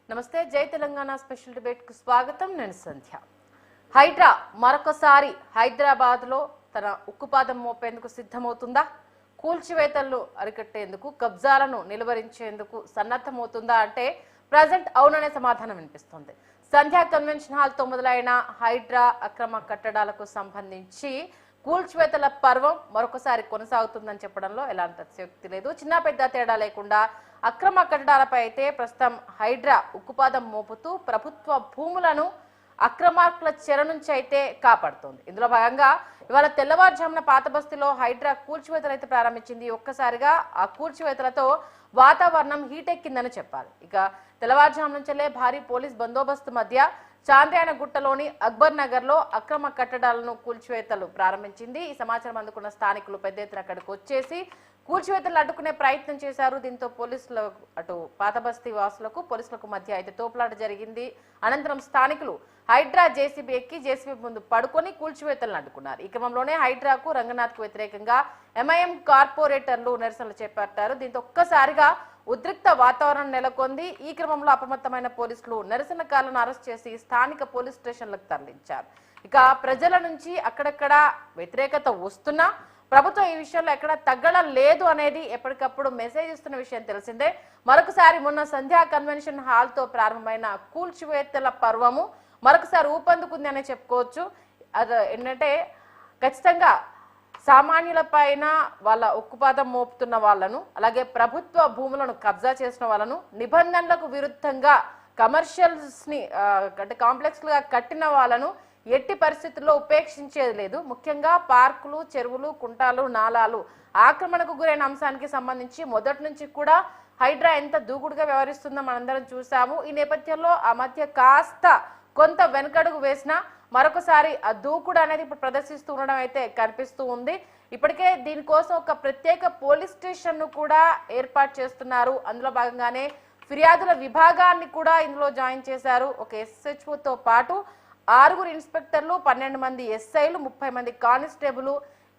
నమస్తే జై Telangana special debate కు స్వాగతం నేను సంధ్య హైడ్రా మరొకసారి హైదరాబాద్ లో తన ఉక్కుపాదం మోపేందుకు సిద్ధమవుతుందా కూల్చివేతలను అరికట్టేందుకు కబ్జాలను నిలువరించేందుకు సన్నద్ధమవుతుందా అంటే ప్రెజెంట్ అవుననే సమాధానం వినిపిస్తుంది సంధ్య కన్వెన్షన్ హాల్ తో మొదలైన హైడ్రా అక్రమ కట్టడాలకు సంబంధించి కూల్చివేతల పర్వం మరొకసారి కొనసాగుతుందని చెప్పడంలో ఎలాంటి అతిశయోక్తి లేదు చిన్న పెద్ద తేడా లేకుండా అక్రమ కట్టడాలపై అయితే ప్రస్తుతం హైడ్రా ఉక్కుపాదం మోపుతూ ప్రభుత్వ భూములను అక్రమార్కుల చెర నుంచి అయితే కాపాడుతోంది ఇందులో భాగంగా ఇవాళ తెల్లవారుజామున పాతబస్తీలో హైడ్రా కూల్చివేతలు అయితే ప్రారంభించింది ఒక్కసారిగా ఆ కూల్చివేతలతో వాతావరణం హీటెక్కిందని చెప్పాలి ఇక తెల్లవారుజాము నుంచే భారీ పోలీస్ బందోబస్తు మధ్య చాంద్రాయణగుట్టలోని అక్బర్ నగర్ లో అక్రమ కట్టడాలను కూల్చివేతలు ప్రారంభించింది ఈ సమాచారం అందుకున్న స్థానికులు పెద్ద ఎత్తున అక్కడికి వచ్చేసి కూల్చివేతలు అడ్డుకునే ప్రయత్నం చేశారు దీంతో పోలీసులు అటు పాతబస్తీ వాసులకు పోలీసులకు మధ్య అయితే తోపులాట జరిగింది అనంతరం స్థానికులు హైడ్రా జేసీబీ ఎక్కి జేసీబీ ముందు పడుకొని కూల్చివేతలను అడ్డుకున్నారు ఈ క్రమంలోనే హైడ్రాకు రంగనాథ్కు వ్యతిరేకంగా ఎంఐఎం కార్పొరేటర్లు నిరసనలు చేపట్టారు దీంతో ఒక్కసారిగా ఉద్రిక్త వాతావరణం నెలకొంది ఈ క్రమంలో అప్రమత్తమైన పోలీసులు నిరసనకారులను అరెస్ట్ చేసి స్థానిక పోలీస్ స్టేషన్లకు తరలించారు ఇక ప్రజల నుంచి అక్కడక్కడ వ్యతిరేకత వస్తున్నా ప్రభుత్వం ఈ విషయంలో ఎక్కడ తగ్గడం లేదు అనేది ఎప్పటికప్పుడు మెసేజ్ ఇస్తున్న విషయం తెలిసిందే మరొకసారి మొన్న సంధ్యా కన్వెన్షన్ హాల్ తో ప్రారంభమైన కూల్చివేతల పర్వము మరొకసారి ఊపందుకుంది అనే చెప్పుకోవచ్చు అది ఏంటంటే ఖచ్చితంగా సామాన్యుల పైన వాళ్ళ ఉక్కుపాదం మోపుతున్న వాళ్ళను అలాగే ప్రభుత్వ భూములను కబ్జా చేసిన వాళ్ళను నిబంధనలకు విరుద్ధంగా కమర్షియల్స్ ని అంటే కాంప్లెక్స్ గా కట్టిన వాళ్ళను ఎట్టి పరిస్థితుల్లో ఉపేక్షించేది లేదు ముఖ్యంగా పార్కులు చెరువులు కుంటాలు నాలాలు ఆక్రమణకు గురైన అంశానికి సంబంధించి మొదటి నుంచి కూడా హైడ్రా ఎంత దూకుడుగా వ్యవహరిస్తుందో మనందరం చూసాము ఈ నేపథ్యంలో ఆ మధ్య కాస్త కొంత వెనకడుగు వేసినా మరొకసారి ఆ దూకుడు అనేది ఇప్పుడు ప్రదర్శిస్తూ ఉండడం అయితే కనిపిస్తూ ఉంది ఇప్పటికే దీనికోసం ఒక ప్రత్యేక పోలీస్ స్టేషన్ ను కూడా ఏర్పాటు చేస్తున్నారు అందులో భాగంగానే ఫిర్యాదుల విభాగాన్ని కూడా ఇందులో జాయిన్ చేశారు ఒక SHO తో పాటు 6 ఇన్స్పెక్టర్లు 12 మంది ఎస్ఐలు 30 మంది కానిస్టేబుల్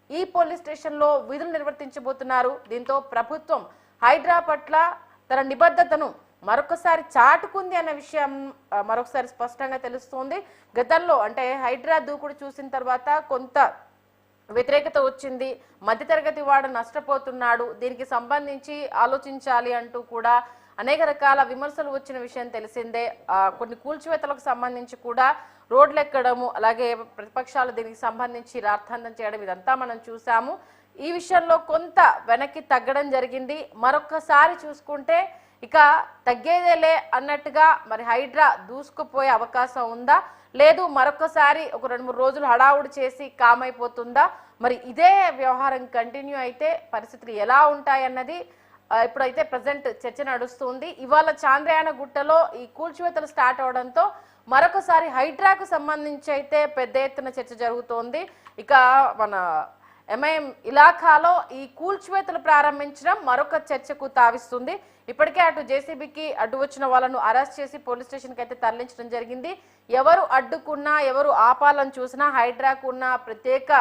ఈ పోలీస్ స్టేషన్ లో విధులు నిర్వర్తించబోతున్నారు దీంతో ప్రభుత్వం హైడ్రా పట్ల తన నిబద్ధతను మరొకసారి చాటుకుంది అన్న విషయం మరొకసారి స్పష్టంగా తెలుస్తోంది గతంలో అంటే హైడ్రా దూకుడు చూసిన తర్వాత కొంత వ్యతిరేకత వచ్చింది మధ్యతరగతి వాడు నష్టపోతున్నాడు దీనికి సంబంధించి ఆలోచించాలి అంటూ కూడా అనేక రకాల విమర్శలు వచ్చిన విషయం తెలిసిందే కొన్ని కూల్చివేతలకు సంబంధించి కూడా రోడ్లు ఎక్కడము అలాగే ప్రతిపక్షాలు దీనికి సంబంధించి రార్థాంతం చేయడం ఇదంతా మనం చూసాము ఈ విషయంలో కొంత వెనక్కి తగ్గడం జరిగింది మరొకసారి చూసుకుంటే ఇక తగ్గేదేలే అన్నట్టుగా మరి హైడ్రా దూసుకుపోయే అవకాశం ఉందా లేదు మరొకసారి ఒక 2-3 రోజులు హడావుడి చేసి కామైపోతుందా మరి ఇదే వ్యవహారం కంటిన్యూ అయితే పరిస్థితులు ఎలా ఉంటాయన్నది ఇప్పుడైతే ప్రజెంట్ చర్చ నడుస్తుంది ఇవాళ చాంద్రాయణగుట్టలో ఈ కూల్చివేతలు స్టార్ట్ అవడంతో మరొకసారి హైడ్రాకు సంబంధించి అయితే పెద్ద ఎత్తున చర్చ జరుగుతోంది ఇక మన ఎంఐఎం ఇలాఖాలో ఈ కూల్చివేతలు ప్రారంభించడం మరొక చర్చకు తావిస్తుంది ఇప్పటికే అటు జేసీబీకి అడ్డు వచ్చిన వాళ్ళను అరెస్ట్ చేసి పోలీస్ స్టేషన్కి అయితే తరలించడం జరిగింది ఎవరు అడ్డుకున్నా ఎవరు ఆపాలని చూసినా హైడ్రాకు ఉన్న ప్రత్యేక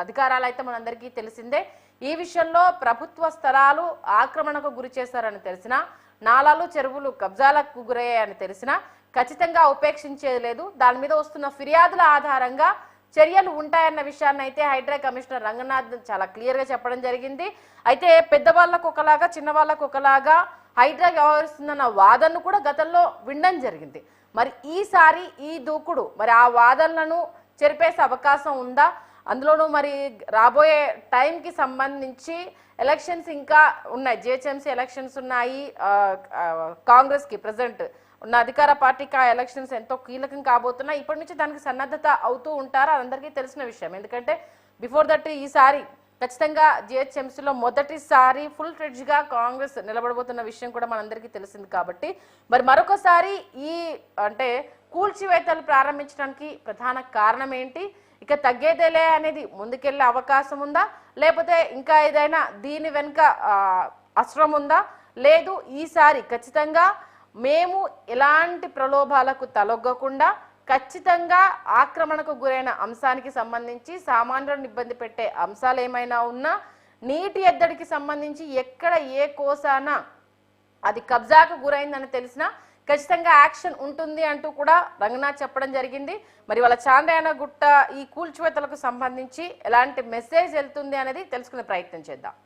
అధికారాలు అయితే మనందరికీ తెలిసిందే ఈ విషయంలో ప్రభుత్వ స్థలాలు ఆక్రమణకు గురి చేశారని తెలిసినా నాలాలు చెరువులు కబ్జాలకు గురయ్యాయని తెలిసినా ఖచ్చితంగా ఉపేక్షించేది లేదు దాని మీద వస్తున్న ఫిర్యాదుల ఆధారంగా చర్యలు ఉంటాయన్న విషయాన్ని అయితే హైడ్రా కమిషనర్ రంగనాథ్ చాలా క్లియర్ గా చెప్పడం జరిగింది అయితే పెద్దవాళ్ళకు ఒకలాగా చిన్న వాళ్ళకు ఒకలాగా హైడ్రా వ్యవహరిస్తుందన్న వాదనను కూడా గతంలో వినడం జరిగింది మరి ఈసారి ఈ దూకుడు మరి ఆ వాదనలను చెరిపేసే అవకాశం ఉందా అందులోనూ మరి రాబోయే టైంకి సంబంధించి ఎలక్షన్స్ ఇంకా ఉన్నాయి జిహెచ్ఎంసీ ఎలక్షన్స్ ఉన్నాయి కాంగ్రెస్ కి ప్రెసెంట్ ఉన్న అధికార పార్టీకి ఆ ఎలక్షన్స్ ఎంతో కీలకం కాబోతున్నాయి ఇప్పటి నుంచి దానికి సన్నద్ధత అవుతూ ఉంటారు అందరికీ తెలిసిన విషయం ఎందుకంటే బిఫోర్ దట్ ఈసారి ఖచ్చితంగా జిహెచ్ఎంసీలో మొదటిసారి ఫుల్ ఫ్లెడ్జ్ గా కాంగ్రెస్ నిలబడబోతున్న విషయం కూడా మనందరికీ తెలిసింది కాబట్టి మరి మరొకసారి ఈ అంటే కూల్చివేతలు ప్రారంభించడానికి ప్రధాన కారణం ఏంటి ఇక తగ్గేదేలే అనేది ముందుకెళ్లే అవకాశం ఉందా లేకపోతే ఇంకా ఏదైనా దీని వెనుక అస్త్రం ఉందా లేదు ఈసారి ఖచ్చితంగా మేము ఎలాంటి ప్రలోభాలకు తలొగ్గకుండా ఖచ్చితంగా ఆక్రమణకు గురైన అంశానికి సంబంధించి సామాన్యులను ఇబ్బంది పెట్టే అంశాలు ఏమైనా ఉన్నా నీటి ఎద్దడికి సంబంధించి ఎక్కడ ఏ కోసాన అది కబ్జాకు గురైందని తెలిసినా ఖచ్చితంగా యాక్షన్ ఉంటుంది అంటూ కూడా రంగనాథ్ చెప్పడం జరిగింది. మరి వాళ్ళ చాంద్రాయణ గుట్ట ఈ కూల్చివేతలకు సంబంధించి ఎలాంటి మెసేజ్ వెళ్తుంది అనేది తెలుసుకునే ప్రయత్నం చేద్దాం.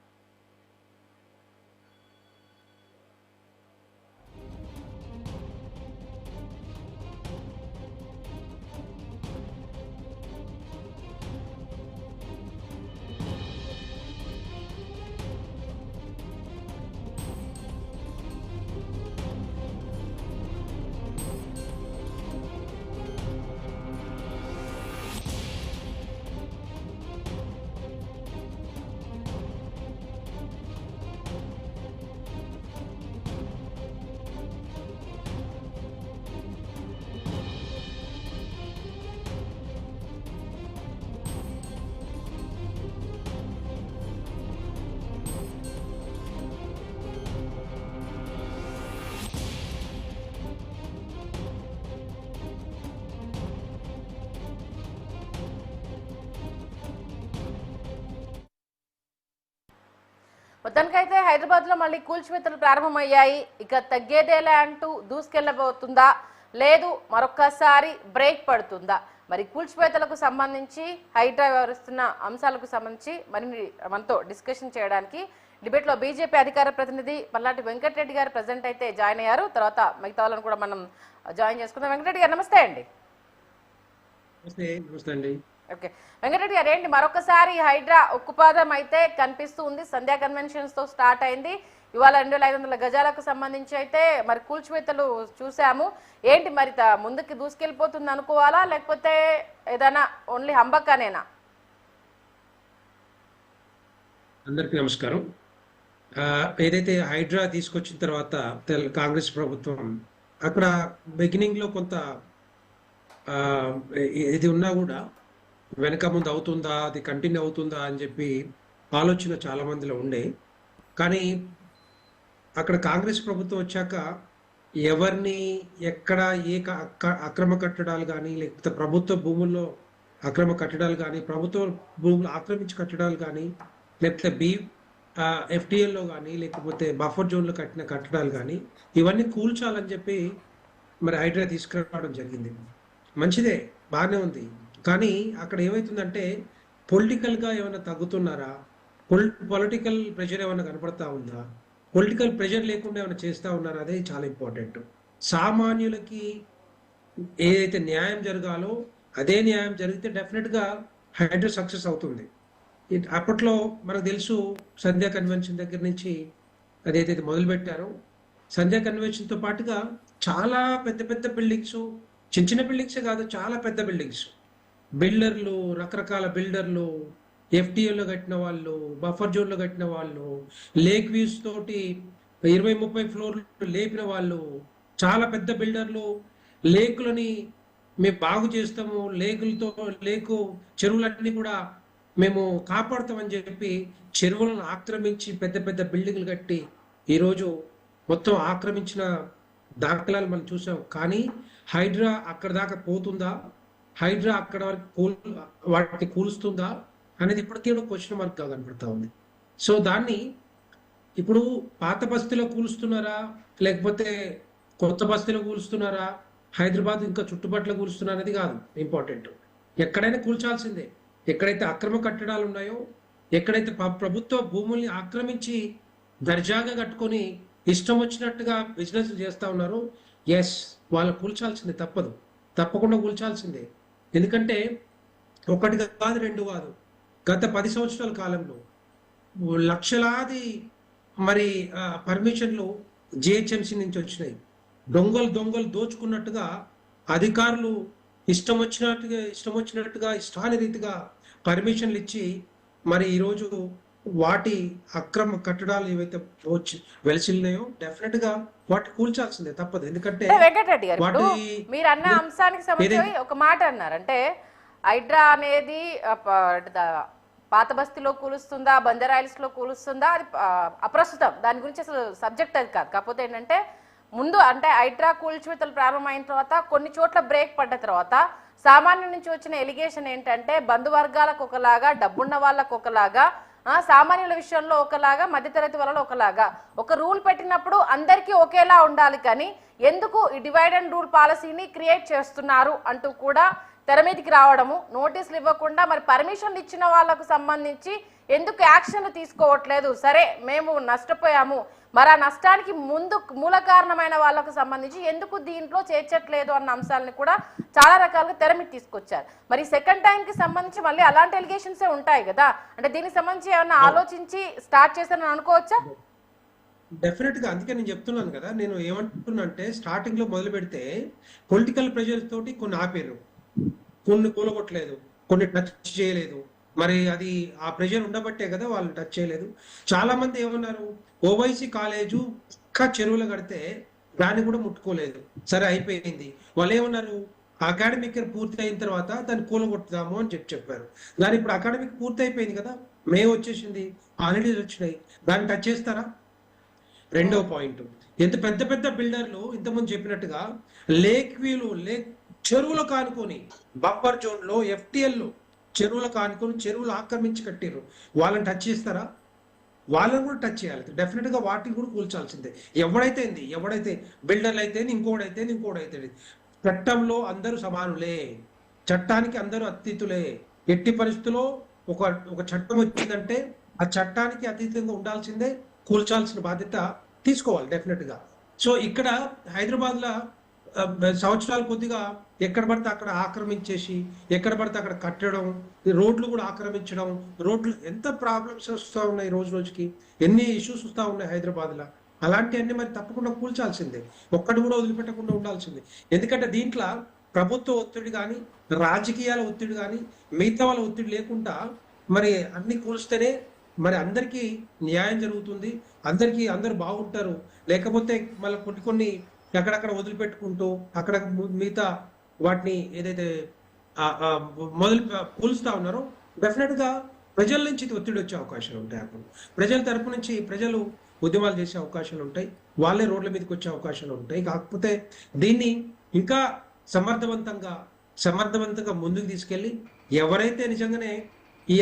మొత్తానికైతే హైదరాబాద్ లో మళ్ళీ కూల్చివేతలు ప్రారంభమయ్యాయి. ఇక తగ్గేదేలా అంటూ దూసుకెళ్లబోతుందా, లేదు మరొక్కసారి బ్రేక్ పడుతుందా? మరి కూల్చివేతలకు సంబంధించి హైడ్రా వ్యవహరిస్తున్న అంశాలకు సంబంధించి మరిన్ని మనతో డిస్కషన్ చేయడానికి డిబేట్ లో బీజేపీ అధికార ప్రతినిధి పల్లాటి వెంకటరెడ్డి గారు ప్రెసెంట్ అయితే జాయిన్ అయ్యారు. తర్వాత మిగతా వాళ్ళని కూడా మనం జాయిన్ చేసుకుందాం. వెంకటరెడ్డి గారు నమస్తే అండి. ఓకే వెంకటరెడ్డి గారు, ఏంటి మరొకసారి హైడ్రా ఉక్కుపాదం అయితే కనిపిస్తూ ఉంది. సంధ్యా కన్వెన్షన్స్ తో స్టార్ట్ అయింది. ఇవాళ 2500 గజాలకు సంబంధించి అయితే మరి కూల్చివేతలు చూసాము. ఏంటి మరి ముందుకి దూసుకెళ్ళిపోతుంది అనుకోవాలా, లేకపోతే ఏదైనా ఓన్లీ హంబక్కనేనా? అందరికీ నమస్కారం. ఏదైతే హైడ్రా తీసుకొచ్చిన తర్వాత కాంగ్రెస్ ప్రభుత్వం అక్కడ బిగినింగ్ లో కొంత ఇది ఉన్నా కూడా వెనక ముందు అవుతుందా, అది కంటిన్యూ అవుతుందా అని చెప్పి ఆలోచన చాలా మందిలో ఉండే. కానీ అక్కడ కాంగ్రెస్ ప్రభుత్వం వచ్చాక ఎవరిని ఎక్కడ అక్రమ కట్టడాలు కానీ, లేకపోతే ప్రభుత్వ భూముల్లో అక్రమ కట్టడాలు కానీ, ప్రభుత్వ భూములు ఆక్రమించి కట్టడాలు కానీ, లేకపోతే ఎఫ్టీఎల్లో కానీ, లేకపోతే బఫర్ జోన్లో కట్టిన కట్టడాలు కానీ ఇవన్నీ కూల్చాలని చెప్పి మరి హైడ్రా తీసుకురావడం జరిగింది. మంచిదే, బాగానే ఉంది. కానీ అక్కడ ఏమవుతుందంటే పొలిటికల్గా ఏమైనా తగ్గుతున్నారా, పొలిటికల్ ప్రెషర్ ఏమైనా కనపడతా ఉందా, పొలిటికల్ ప్రెషర్ లేకుండా ఏమైనా చేస్తూ ఉన్నారా, అదే చాలా ఇంపార్టెంట్. సామాన్యులకి ఏదైతే న్యాయం జరగాలో అదే న్యాయం జరిగితే డెఫినెట్గా హైడ్రా సక్సెస్ అవుతుంది. అప్పట్లో మనకు తెలుసు, సంధ్యా కన్వెన్షన్ దగ్గర నుంచి అదైతే మొదలు పెట్టారో, సంధ్యా కన్వెన్షన్తో పాటుగా చాలా పెద్ద పెద్ద బిల్డింగ్స్, చిన్న చిన్న బిల్డింగ్సే కాదు, చాలా పెద్ద బిల్డర్లు, రకరకాల బిల్డర్లు, ఎఫ్టీఏలో కట్టిన వాళ్ళు, బఫర్ జోన్లో కట్టిన వాళ్ళు, లేక్ వ్యూస్ తోటి 20-30 ఫ్లోర్లు లేపిన వాళ్ళు, చాలా పెద్ద బిల్డర్లు లేకులని మేము బాగు చేస్తాము, లేకు చెరువులన్నీ కూడా మేము కాపాడుతామని చెప్పి చెరువులను ఆక్రమించి పెద్ద పెద్ద బిల్డింగ్లు కట్టి ఈరోజు మొత్తం ఆక్రమించిన దాఖలాలు మనం చూసాం. కానీ హైడ్రా అక్కడ దాకా పోతుందా, హైడ్రా అక్కడ వరకు వాటిని కూలుస్తుందా అనేది ఇప్పటికీ క్వశ్చన్ మార్క్ గా కనబడతా ఉంది. సో దాన్ని ఇప్పుడు పాత బస్తీలో కూలుస్తున్నారా, లేకపోతే కొత్త బస్తీలో కూలుస్తున్నారా, హైదరాబాద్ ఇంకా చుట్టుపక్కల కూలుస్తున్నారా అనేది కాదు ఇంపార్టెంట్. ఎక్కడైనా కూల్చాల్సిందే. ఎక్కడైతే అక్రమ కట్టడాలు ఉన్నాయో, ఎక్కడైతే ప్రభుత్వ భూముల్ని ఆక్రమించి దర్జాగా కట్టుకొని ఇష్టం వచ్చినట్టుగా బిజినెస్ చేస్తూ ఉన్నారో, ఎస్, వాళ్ళు కూల్చాల్సిందే, తప్పకుండా కూల్చాల్సిందే. ఎందుకంటే ఒకటి కాదు, రెండు కాదు, గత 10 సంవత్సరాల కాలంలో లక్షలాది మరి పర్మిషన్లు జిహెచ్ఎంసీ నుంచి వచ్చినాయి. దొంగలు దోచుకున్నట్టుగా అధికారులు ఇష్టం వచ్చినట్టుగా ఇష్టానురీతిగా పర్మిషన్లు ఇచ్చి మరి ఈరోజు వాటి అక్రమ కట్టడాలు ఏవైతే వెలిసిల్లాయో డెఫినెట్ గా వాటి కూల్చాల్సిందే, తప్పదు. ఎందుకంటే వెంకటరెడ్డి గారు, మీరు అన్న అంశానికి సంబంధించి ఒక మాట అన్నారు. అంటే హైడ్రా అనేది పాత బస్తీలో కూలుస్తుందా, బంజారాయిల్స్ లో కూలుస్తుందా, అది అప్రస్తుతం, దాని గురించి అసలు సబ్జెక్ట్ అది కాదు. కాకపోతే ఏంటంటే ముందు అంటే హైడ్రా కూల్చివేతలు ప్రారంభమైన తర్వాత కొన్ని చోట్ల బ్రేక్ పడ్డ తర్వాత సామాన్యుల నుంచి వచ్చిన ఎలిగేషన్ ఏంటంటే బంధువర్గాలకు ఒకలాగా, డబ్బున్న వాళ్ళకు ఒకలాగా, సామాన్యుల విషయంలో ఒకలాగా, మధ్యతరగతి వాళ్ళలో ఒకలాగా. ఒక రూల్ పెట్టినప్పుడు అందరికీ ఒకేలా ఉండాలి, కానీ ఎందుకు ఈ డివైడ్ అండ్ రూల్ పాలసీని క్రియేట్ చేస్తున్నారు అంటూ కూడా తెర మీదకి రావడము, నోటీసులు ఇవ్వకుండా మరి పర్మిషన్లు ఇచ్చిన వాళ్ళకు సంబంధించి ఎందుకు యాక్షన్లు తీసుకోవట్లేదు, సరే మేము నష్టపోయాము, మరి ఆ నష్టానికి మూల కారణమైన వాళ్ళకు సంబంధించి ఎందుకు దీంట్లో చేర్చట్లేదు అన్న అంశాలను కూడా చాలా రకాలుగా తెర మీద తీసుకొచ్చారు. మరి సెకండ్ టైంకి సంబంధించి మళ్ళీ అలాంటి ఎలిగేషన్సే ఉంటాయి కదా, అంటే దీనికి సంబంధించి ఏమైనా ఆలోచించి స్టార్ట్ చేశారని అనుకోవచ్చా? డెఫినెట్ గా, అందుకే నేను చెప్తున్నాను కదా, నేను ఏమంటున్నా అంటే స్టార్టింగ్ లో మొదలు పెడితే పొలిటికల్ ప్రెజర్ తోటి కొన్ని ఆపేరు, కొన్ని కూలగొట్టలేదు, కొన్ని టచ్ చేయలేదు. మరి అది ఆ ప్రెషర్ ఉండబట్టే కదా వాళ్ళు టచ్ చేయలేదు. చాలా మంది ఏమన్నారు, ఓవైసీ కాలేజు ఇంకా చెరువులు కడితే దాన్ని కూడా ముట్టుకోలేదు, సరే అయిపోయింది. వాళ్ళు ఏమన్నారు, అకాడమిక్ పూర్తి అయిన తర్వాత దాన్ని కూలగొట్టుదాము అని చెప్పారు. దాని ఇప్పుడు అకాడమిక్ పూర్తి అయిపోయింది కదా, మే వచ్చేసింది, హాలిడేస్ వచ్చినాయి, దాన్ని టచ్ చేస్తారా? రెండో పాయింట్, ఎంత పెద్ద పెద్ద బిల్డర్లు ఇంతకుముందు చెప్పినట్టుగా లేక్ చెరువులు కానుకొని బఫర్ జోన్ లో FTL చెరువులు కానుకొని చెరువులు ఆక్రమించి కట్టారు, వాళ్ళని టచ్ చేస్తారా? వాళ్ళని కూడా టచ్ చేయాలి, డెఫినెట్ గా వాటిని కూడా కూల్చాల్సిందే. ఎవడైతే బిల్డర్లు అయితే ఇంకోడైతే చట్టంలో అందరూ సమానులే, చట్టానికి అందరూ అతీతులే. ఎట్టి పరిస్థితుల్లో ఒక చట్టం వచ్చిందంటే ఆ చట్టానికి అతీతంగా ఉండాల్సిందే, కూల్చాల్సిన బాధ్యత తీసుకోవాలి డెఫినెట్ గా. సో ఇక్కడ హైదరాబాద్ లో సంవత్సరాలు కొద్దిగా ఎక్కడ పడితే అక్కడ ఆక్రమించేసి, ఎక్కడ పడితే అక్కడ కట్టడం, రోడ్లు కూడా ఆక్రమించడం, రోడ్లు ఎంత ప్రాబ్లమ్స్ వస్తూ ఉన్నాయి, రోజు రోజుకి ఎన్ని ఇష్యూస్ వస్తూ ఉన్నాయి హైదరాబాద్ లో. అలాంటివన్నీ మరి తప్పకుండా కూల్చాల్సిందే, ఒక్కటి కూడా వదిలిపెట్టకుండా ఉండాల్సిందే. ఎందుకంటే దీంట్లో ప్రభుత్వ ఒత్తిడి కానీ, రాజకీయాల ఒత్తిడి కానీ, మిగతా వాళ్ళ ఒత్తిడి లేకుండా మరి అన్ని కూల్స్తేనే మరి అందరికీ న్యాయం జరుగుతుంది, అందరూ బాగుంటారు. లేకపోతే మళ్ళీ కొన్ని ఎక్కడక్కడ వదిలిపెట్టుకుంటూ అక్కడ మిగతా వాటిని ఏదైతే కూలుస్తా ఉన్నారో డెఫినెట్ గా ప్రజల నుంచి ఒత్తిడి వచ్చే అవకాశాలు ఉంటాయి. అప్పుడు ప్రజల తరపు నుంచి ప్రజలు ఉద్యమాలు చేసే అవకాశాలు ఉంటాయి, వాళ్ళే రోడ్ల మీదకి వచ్చే అవకాశాలు ఉంటాయి. కాకపోతే దీన్ని ఇంకా సమర్థవంతంగా ముందుకు తీసుకెళ్లి ఎవరైతే నిజంగానే ఈ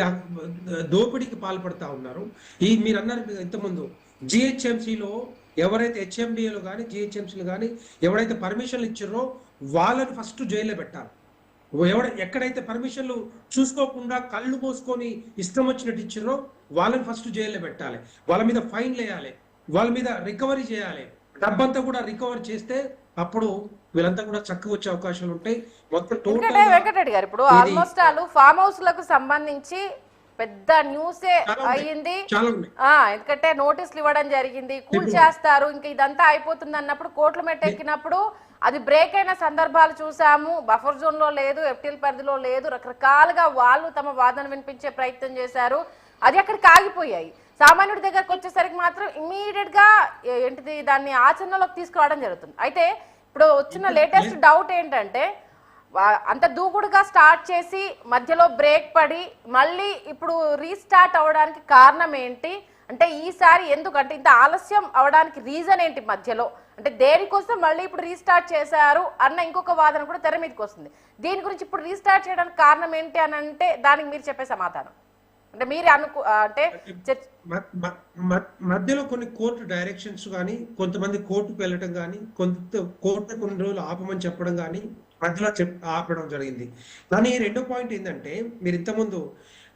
దోపిడీకి పాల్పడతా ఉన్నారు, మీరు అన్నారు ఇంతకుముందు GHMCలో ఎవరైతే HMDAలో కానీ GHMCలో కానీ ఎవరైతే పర్మిషన్లు ఇచ్చారో వాళ్ళని ఫస్ట్ జైల్లో పెట్టాలి. ఎక్కడైతే పర్మిషన్లు చూసుకోకుండా కళ్ళు మూసుకొని ఇష్టం వచ్చినట్టు ఇచ్చారో వాళ్ళని ఫస్ట్ జైల్లో పెట్టాలి, వాళ్ళ మీద ఫైన్లు వేయాలి, వాళ్ళ మీద రికవరీ చేయాలి, డబ్బంతా కూడా రికవర్ చేస్తే అప్పుడు వీళ్ళంతా కూడా చక్కగా వచ్చే అవకాశాలు ఉంటాయి. మొత్తం వెంకటరెడ్డి గారు, ఇప్పుడు ఆల్మోస్ట్ ఫామ్ హౌస్ లకు సంబంధించి పెద్ద న్యూసే అయ్యింది. ఎందుకంటే నోటీసులు ఇవ్వడం జరిగింది, కూల్ చేస్తారు, ఇంకా ఇదంతా అయిపోతుంది అన్నప్పుడు కోర్టులు మెట్టెక్కినప్పుడు అది బ్రేక్ అయిన సందర్భాలు చూసాము. బఫర్ జోన్ లో లేదు, FTL పరిధిలో లేదు, రకరకాలుగా వాళ్ళు తమ వాదన వినిపించే ప్రయత్నం చేశారు, అది అక్కడికి ఆగిపోయాయి. సామాన్యుడి దగ్గరకు వచ్చేసరికి మాత్రం ఇమీడియట్ గా ఏంటిది దాన్ని ఆచరణలోకి తీసుకురావడం జరుగుతుంది. అయితే ఇప్పుడు వచ్చిన లేటెస్ట్ డౌట్ ఏంటంటే, అంత దూకుడుగా స్టార్ట్ చేసి మధ్యలో బ్రేక్ పడి మళ్ళీ ఇప్పుడు రీస్టార్ట్ అవడానికి కారణం ఏంటి? అంటే ఈసారి ఎందుకంటే ఇంత ఆలస్యం అవడానికి రీజన్ ఏంటి మధ్యలో? అంటే దేనికోసం మళ్ళీ ఇప్పుడు రీస్టార్ట్ చేశారు అన్న ఇంకొక వాదన కూడా తెర మీదకి వస్తుంది. దీని గురించి ఇప్పుడు రీస్టార్ట్ చేయడానికి కారణం ఏంటి అని అంటే దానికి మీరు చెప్పే సమాధానం అంటే మీరే అంటే మధ్యలో కొన్ని కోర్టు డైరెక్షన్స్ కానీ, కొంతమంది కోర్టుకు వెళ్ళటం కానీ, కోర్టు కొన్ని రోజులు ఆపమని చెప్పడం కానీ మధ్యలో ఆపడం జరిగింది. కానీ రెండో పాయింట్ ఏంటంటే, మీరు ఇంతకుముందు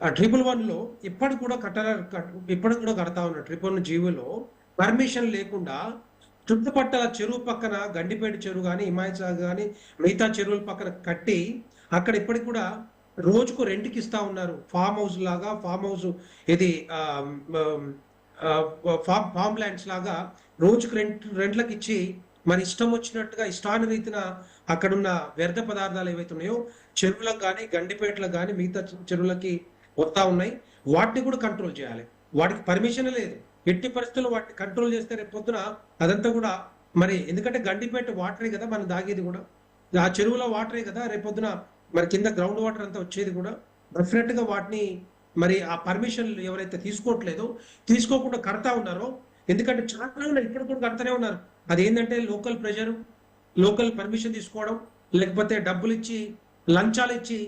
111లో ఇప్పటికి కూడా కడతా ఉన్న 111 జీవోలో పర్మిషన్ లేకుండా చుట్టుపక్కల చెరువు పక్కన గండిపేట చెరువు కానీ, హిమాయత్ సాగర్ కానీ, మిగతా చెరువుల పక్కన కట్టి అక్కడ ఇప్పటికి కూడా రోజుకు రెంట్కి ఇస్తా ఉన్నారు. ఫామ్ హౌస్ లాగా, ఇది ఫామ్ ల్యాండ్స్ లాగా రోజుకు రెంట్లకు ఇచ్చి మరి ఇష్టం వచ్చినట్టుగా ఇష్టానురీతిన అక్కడున్న వ్యర్థ పదార్థాలు ఏవైతే ఉన్నాయో చెరువులకు కానీ, గండిపేటలకు కానీ, మిగతా చెరువులకి వస్తా ఉన్నాయి. వాటిని కూడా కంట్రోల్ చేయాలి. వాటికి పర్మిషన్ లేదు. ఎట్టి పరిస్థితుల్లో వాటిని కంట్రోల్ చేస్తే రేపు పొద్దున అదంతా కూడా మరి, ఎందుకంటే గండిపేట వాటరే కదా మనం దాగేది కూడా, ఆ చెరువులో వాటరే కదా రేపు పొద్దున మరి కింద గ్రౌండ్ వాటర్ అంతా వచ్చేది కూడా. డెఫినెట్ గా వాటిని మరి ఆ పర్మిషన్ ఎవరైతే తీసుకోకుండా కడతా ఉన్నారో, ఎందుకంటే చాలా ఇప్పుడు కూడా కడతానే ఉన్నారు. అదేంటంటే లోకల్ ప్రెషర్, లోకల్ పర్మిషన్ తీసుకోవడం, లేకపోతే డబ్బులు ఇచ్చి లంచాలు ఇచ్చి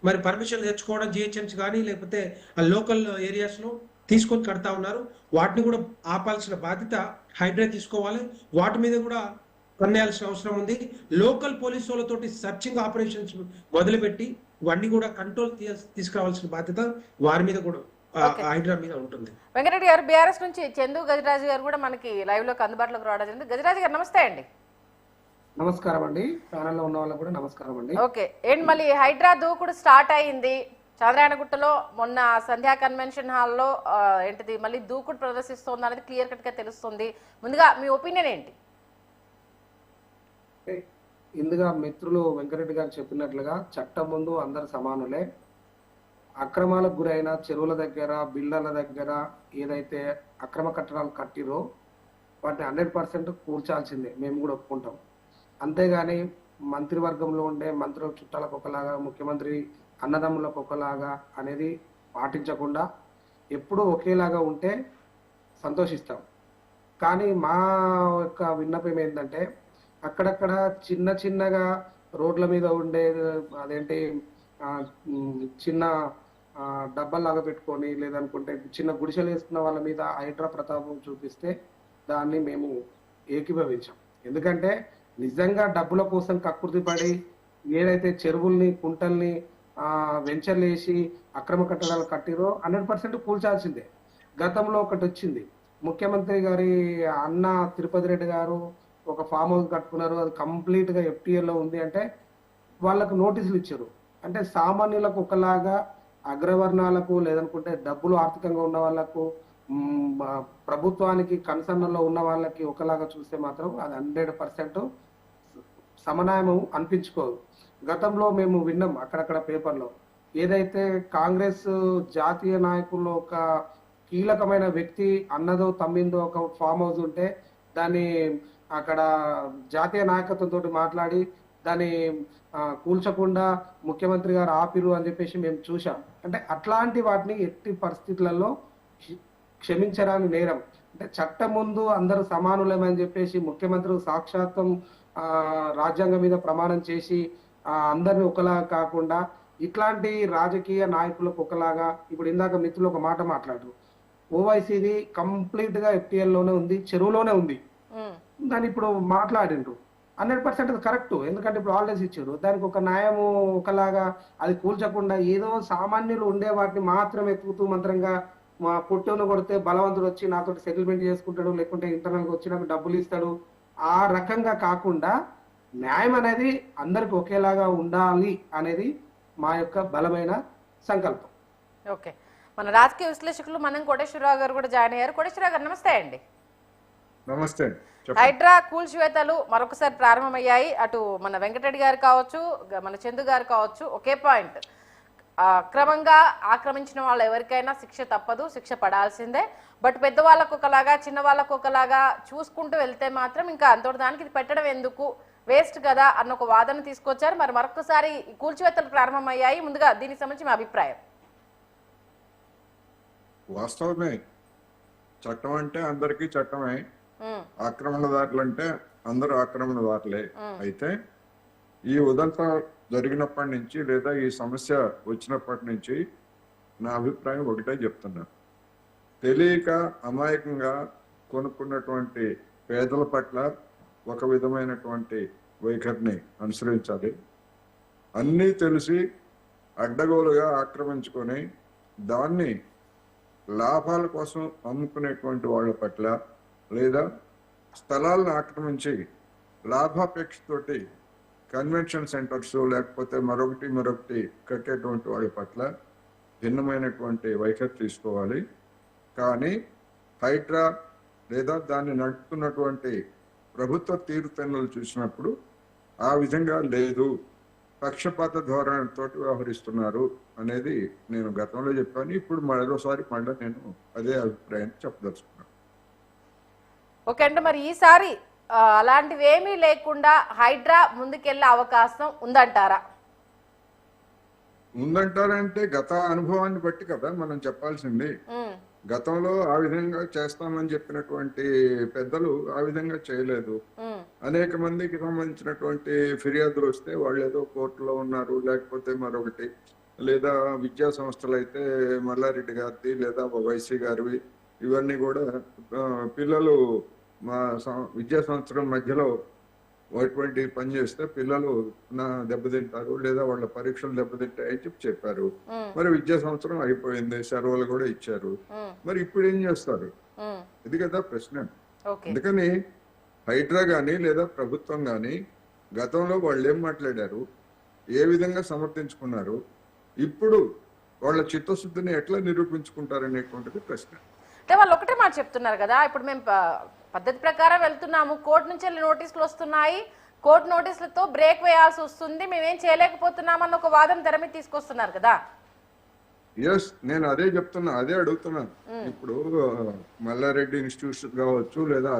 మరి పర్మిషన్ తెచ్చుకోవడం GHMC కానీ, లేకపోతే ఆ లోకల్ ఏరియాస్ లో తీసుకొని కడతా ఉన్నారు. వాటిని కూడా ఆపాల్సిన బాధ్యత హైడ్రా తీసుకోవాలి. వాటి మీద కూడా కన్నేయాల్సిన అవసరం ఉంది. లోకల్ పోలీసు వాళ్ళతోటి సర్చింగ్ ఆపరేషన్స్ మొదలుపెట్టి ఇవన్నీ కూడా కంట్రోల్ తీసుకురావాల్సిన బాధ్యత వారి మీద కూడా హైడ్రా మీద ఉంటుంది. వెంకటరెడ్డి గారు బీఆర్ఎస్ నుంచి చందు గజరాజు గారు కూడా మనకి లైవ్ లోకి అందుబాటులోకి రావడం జరిగింది. గజరాజు గారు నమస్తే అండి. నమస్కారం అండి. ఛానల్లో ఉన్న వాళ్ళకి కూడా నమస్కారం అండి. ఓకే, ఏంటి మళ్ళీ హైడ్రా దూకుడు స్టార్ట్ అయింది. చంద్రాయణగుట్టలో మొన్న సంధ్యా కన్వెన్షన్ హాల్లో ఏంటిది మళ్ళీ దూకుడు ప్రదర్శిస్తోంది అనేది క్లియర్ కట్ గా తెలుస్తుంది. ముందుగా మీ ఒపీనియన్ ఏంటి? ఇందుగా మిత్రులు వెంకరెడ్డి గారు చెప్పినట్లుగా చట్టం ముందు అందరు సమానులే. అక్రమాలకు గురైన చెరువుల దగ్గర, బిల్డర్ల దగ్గర ఏదైతే అక్రమ కట్టడాలు కట్టిరో వాటిని 100% కూర్చాల్సిందే, మేము కూడా ఒప్పుకుంటాం. అంతేగాని మంత్రివర్గంలో ఉండే మంత్రుల చుట్టాలకు ఒకలాగా, ముఖ్యమంత్రి అన్నదమ్ములకు ఒకలాగా అనేది పాటించకుండా ఎప్పుడూ ఒకేలాగా ఉంటే సంతోషిస్తాం. కానీ మా యొక్క విన్నపం ఏంటంటే అక్కడక్కడ చిన్న చిన్నగా రోడ్ల మీద ఉండే అదేంటి చిన్న డబ్బాలాగా పెట్టుకొని లేదనుకుంటే చిన్న గుడిసెలు వేసుకున్న వాళ్ళ మీద హైడ్రా ప్రతాపం చూపిస్తే దాన్ని మేము ఏకీభవించాం. ఎందుకంటే నిజంగా డబ్బుల కోసం కక్కుర్తి పడి ఏదైతే చెరువుల్ని, కుంటల్ని వెంచర్లు వేసి అక్రమ కట్టడాలు కట్టిరో 100% కూల్చాల్సిందే. గతంలో ఒకటి వచ్చింది, ముఖ్యమంత్రి గారి అన్న తిరుపతి రెడ్డి గారు ఒక ఫామ్ హౌస్ కట్టుకున్నారు, అది కంప్లీట్గా FTL లో ఉంది అంటే వాళ్ళకు నోటీసులు ఇచ్చారు. అంటే సామాన్యులకు ఒకలాగా, అగ్రవర్ణాలకు లేదనుకుంటే డబ్బులు ఆర్థికంగా ఉన్న వాళ్ళకు, ప్రభుత్వానికి కన్సర్న్లో ఉన్న వాళ్ళకి ఒకలాగా చూస్తే మాత్రం అది 100% సమన్వయం అనిపించుకోదు. గతంలో మేము విన్నాం అక్కడక్కడ పేపర్లో, ఏదైతే కాంగ్రెస్ జాతీయ నాయకుల్లో ఒక కీలకమైన వ్యక్తి అన్నదో తమ్మిందో ఒక ఫామ్ హౌస్ ఉంటే దాన్ని అక్కడ జాతీయ నాయకత్వంతో మాట్లాడి దాన్ని కూల్చకుండా ముఖ్యమంత్రి గారు ఆపిరు అని చెప్పేసి మేము చూసాం. అంటే అట్లాంటి వాటిని ఎట్టి పరిస్థితులలో క్షమించరాని నేరం. అంటే చట్టం ముందు అందరూ సమానులేమని చెప్పేసి ముఖ్యమంత్రి సాక్షాత్తం రాజ్యాంగం మీద ప్రమాణం చేసి అందరిని ఒకలాగా కాకుండా ఇట్లాంటి రాజకీయ నాయకులకు ఒకలాగా, ఇప్పుడు ఇందాక మిత్రులు ఒక మాట మాట్లాడారు, ఓవైసీది కంప్లీట్ గా FTL లోనే ఉంది, చెరువులోనే ఉంది. దాన్ని ఇప్పుడు మాట్లాడిండ్రు 100% కరెక్ట్. ఎందుకంటే ఇప్పుడు ఆల్రెడీ ఇచ్చారు, దానికి ఒక న్యాయము ఒకలాగా అది కూల్చకుండా ఏదో సామాన్యులు ఉండే వాటిని మాత్రం ఎత్తుకుతూ మంత్రంగా మా పుట్టును కొడితే బలవంతుడు వచ్చి నాతో సెటిల్మెంట్ చేసుకుంటాడు, లేకుంటే ఇంటర్నల్గా వచ్చి నాకు డబ్బులు ఇస్తాడు, ఆ రకంగా కాకుండా న్యాయం అనేది అందరికి ఒకేలాగా ఉండాలి అనేది మా యొక్క బలమైన సంకల్పం. ఓకే, మన రాజకీయ విశ్లేషకులు మనం కోటేశ్వరరావు గారు కూడా జాయిన్ అయ్యారు. కోటేశ్వరరావు గారు నమస్తే అండి. నమస్తే. హైడ్రా కూల్చివేతలు మరొకసారి ప్రారంభమయ్యాయి. అటు మన వెంకటరెడ్డి గారు కావచ్చు, మన చందు గారు కావచ్చు, ఒకే పాయింట్, అక్రమంగా ఆక్రమించిన వాళ్ళు ఎవరికైనా శిక్ష తప్పదు, శిక్ష పడాల్సిందే. బట్ పెద్దవాళ్ళకు ఒకలాగా, చిన్న వాళ్ళకు ఒకలాగా చూసుకుంటూ వెళ్తే మాత్రం ఇంకా అంతటి దానికి ఇది పెట్టడం ఎందుకు, వేస్ట్ కదా అన్న ఒక వాదన తీసుకొచ్చారు. మరి మరొకసారి కూల్చివేతలు ప్రారంభమయ్యాయి. ముందుగా దీనికి సంబంధించి మీ అభిప్రాయం? వాస్తవమే, చట్టం అంటే అందరికీ చట్టమే, ఆక్రమణదారులు అంటే అందరూ ఆక్రమణదారులే. అయితే ఈ ఉదంతం జరిగినప్పటి నుంచి లేదా ఈ సమస్య వచ్చినప్పటి నుంచి నా అభిప్రాయం ఒకటే చెప్తున్నా, తెలియక అమాయకంగా కొనుక్కున్నటువంటి పేదల పట్ల ఒక విధమైనటువంటి వైఖరిని అనుసరించాలి. అన్నీ తెలిసి అడ్డగోలుగా ఆక్రమించుకొని దాన్ని లాభాల కోసం అమ్ముకునేటువంటి వాళ్ళ పట్ల లేదా స్థలాలను ఆక్రమించి లాభాపేక్షతోటి కన్వెన్షన్ సెంటర్స్ లేకపోతే మరొకటి కట్టేటువంటి వాళ్ళ పట్ల భిన్నమైనటువంటి వైఖరి తీసుకోవాలి. కానీ హైడ్రా లేదా దాన్ని నడుపుతున్నటువంటి ప్రభుత్వ తీరుతెన్నులు చూసినప్పుడు ఆ విధంగా లేదు, పక్షపాత ధోరణితో వ్యవహరిస్తున్నారు అనేది నేను గతంలో చెప్పాను. ఇప్పుడు మరోసారి మళ్ళీ నేను అదే అభిప్రాయాన్ని చెప్పదలుచుకున్నాను. ఓకే అంటే మరి ఈసారి అలాంటివి ఏమీ లేకుండా హైడ్రా ముందుకెళ్లే అవకాశం ఉందంటారా? ఉందంటారంటే గత అనుభవాన్ని బట్టి కదా మనం చెప్పాల్సింది. గతంలో ఆ విధంగా చేస్తామని చెప్పినటువంటి పెద్దలు ఆ విధంగా చేయలేదు. అనేక మందికి సంబంధించినటువంటి ఫిర్యాదులు వస్తే వాళ్ళు ఏదో కోర్టులో ఉన్నారు, లేకపోతే మరొకటి లేదా విద్యా సంస్థలు అయితే మల్లారెడ్డి గారిది లేదా వైసీ గారివి, ఇవన్నీ కూడా పిల్లలు మా విద్యా సంవత్సరం మధ్యలో అటువంటి పని చేస్తే పిల్లలు దెబ్బతింటారు లేదా వాళ్ళ పరీక్షలు దెబ్బతింటాయని చెప్పారు. మరి విద్యా సంవత్సరం అయిపోయింది, సెలవులు కూడా ఇచ్చారు. మరి ఇప్పుడు ఏం చేస్తారు? ఇది కదా ప్రశ్న. అందుకని హైడ్రా గాని లేదా ప్రభుత్వం గాని గతంలో వాళ్ళు ఏం మాట్లాడారు, ఏ విధంగా సమర్థించుకున్నారు, ఇప్పుడు వాళ్ళ చిత్తశుద్ధిని ఎట్లా నిరూపించుకుంటారనేటువంటిది ప్రశ్న. అంటే వాళ్ళు ఒకటే మాట చెప్తున్నారు కదా, ఇప్పుడు మేము పద్ధతి ప్రకారం వెళ్తున్నాము, కోర్టు నుంచి వెళ్ళి నోటీసులు వస్తున్నాయి, కోర్టు నోటీసులతో బ్రేక్ వేయాల్సి వస్తుంది, మేమేం చేయలేకపోతున్నామన్న ఒక వాదం తెర మీద తీసుకొస్తున్నారు కదా. ఎస్, నేను అదే చెప్తున్నా, అదే అడుగుతున్నాను. ఇప్పుడు మల్లారెడ్డి ఇన్స్టిట్యూషన్ కావచ్చు లేదా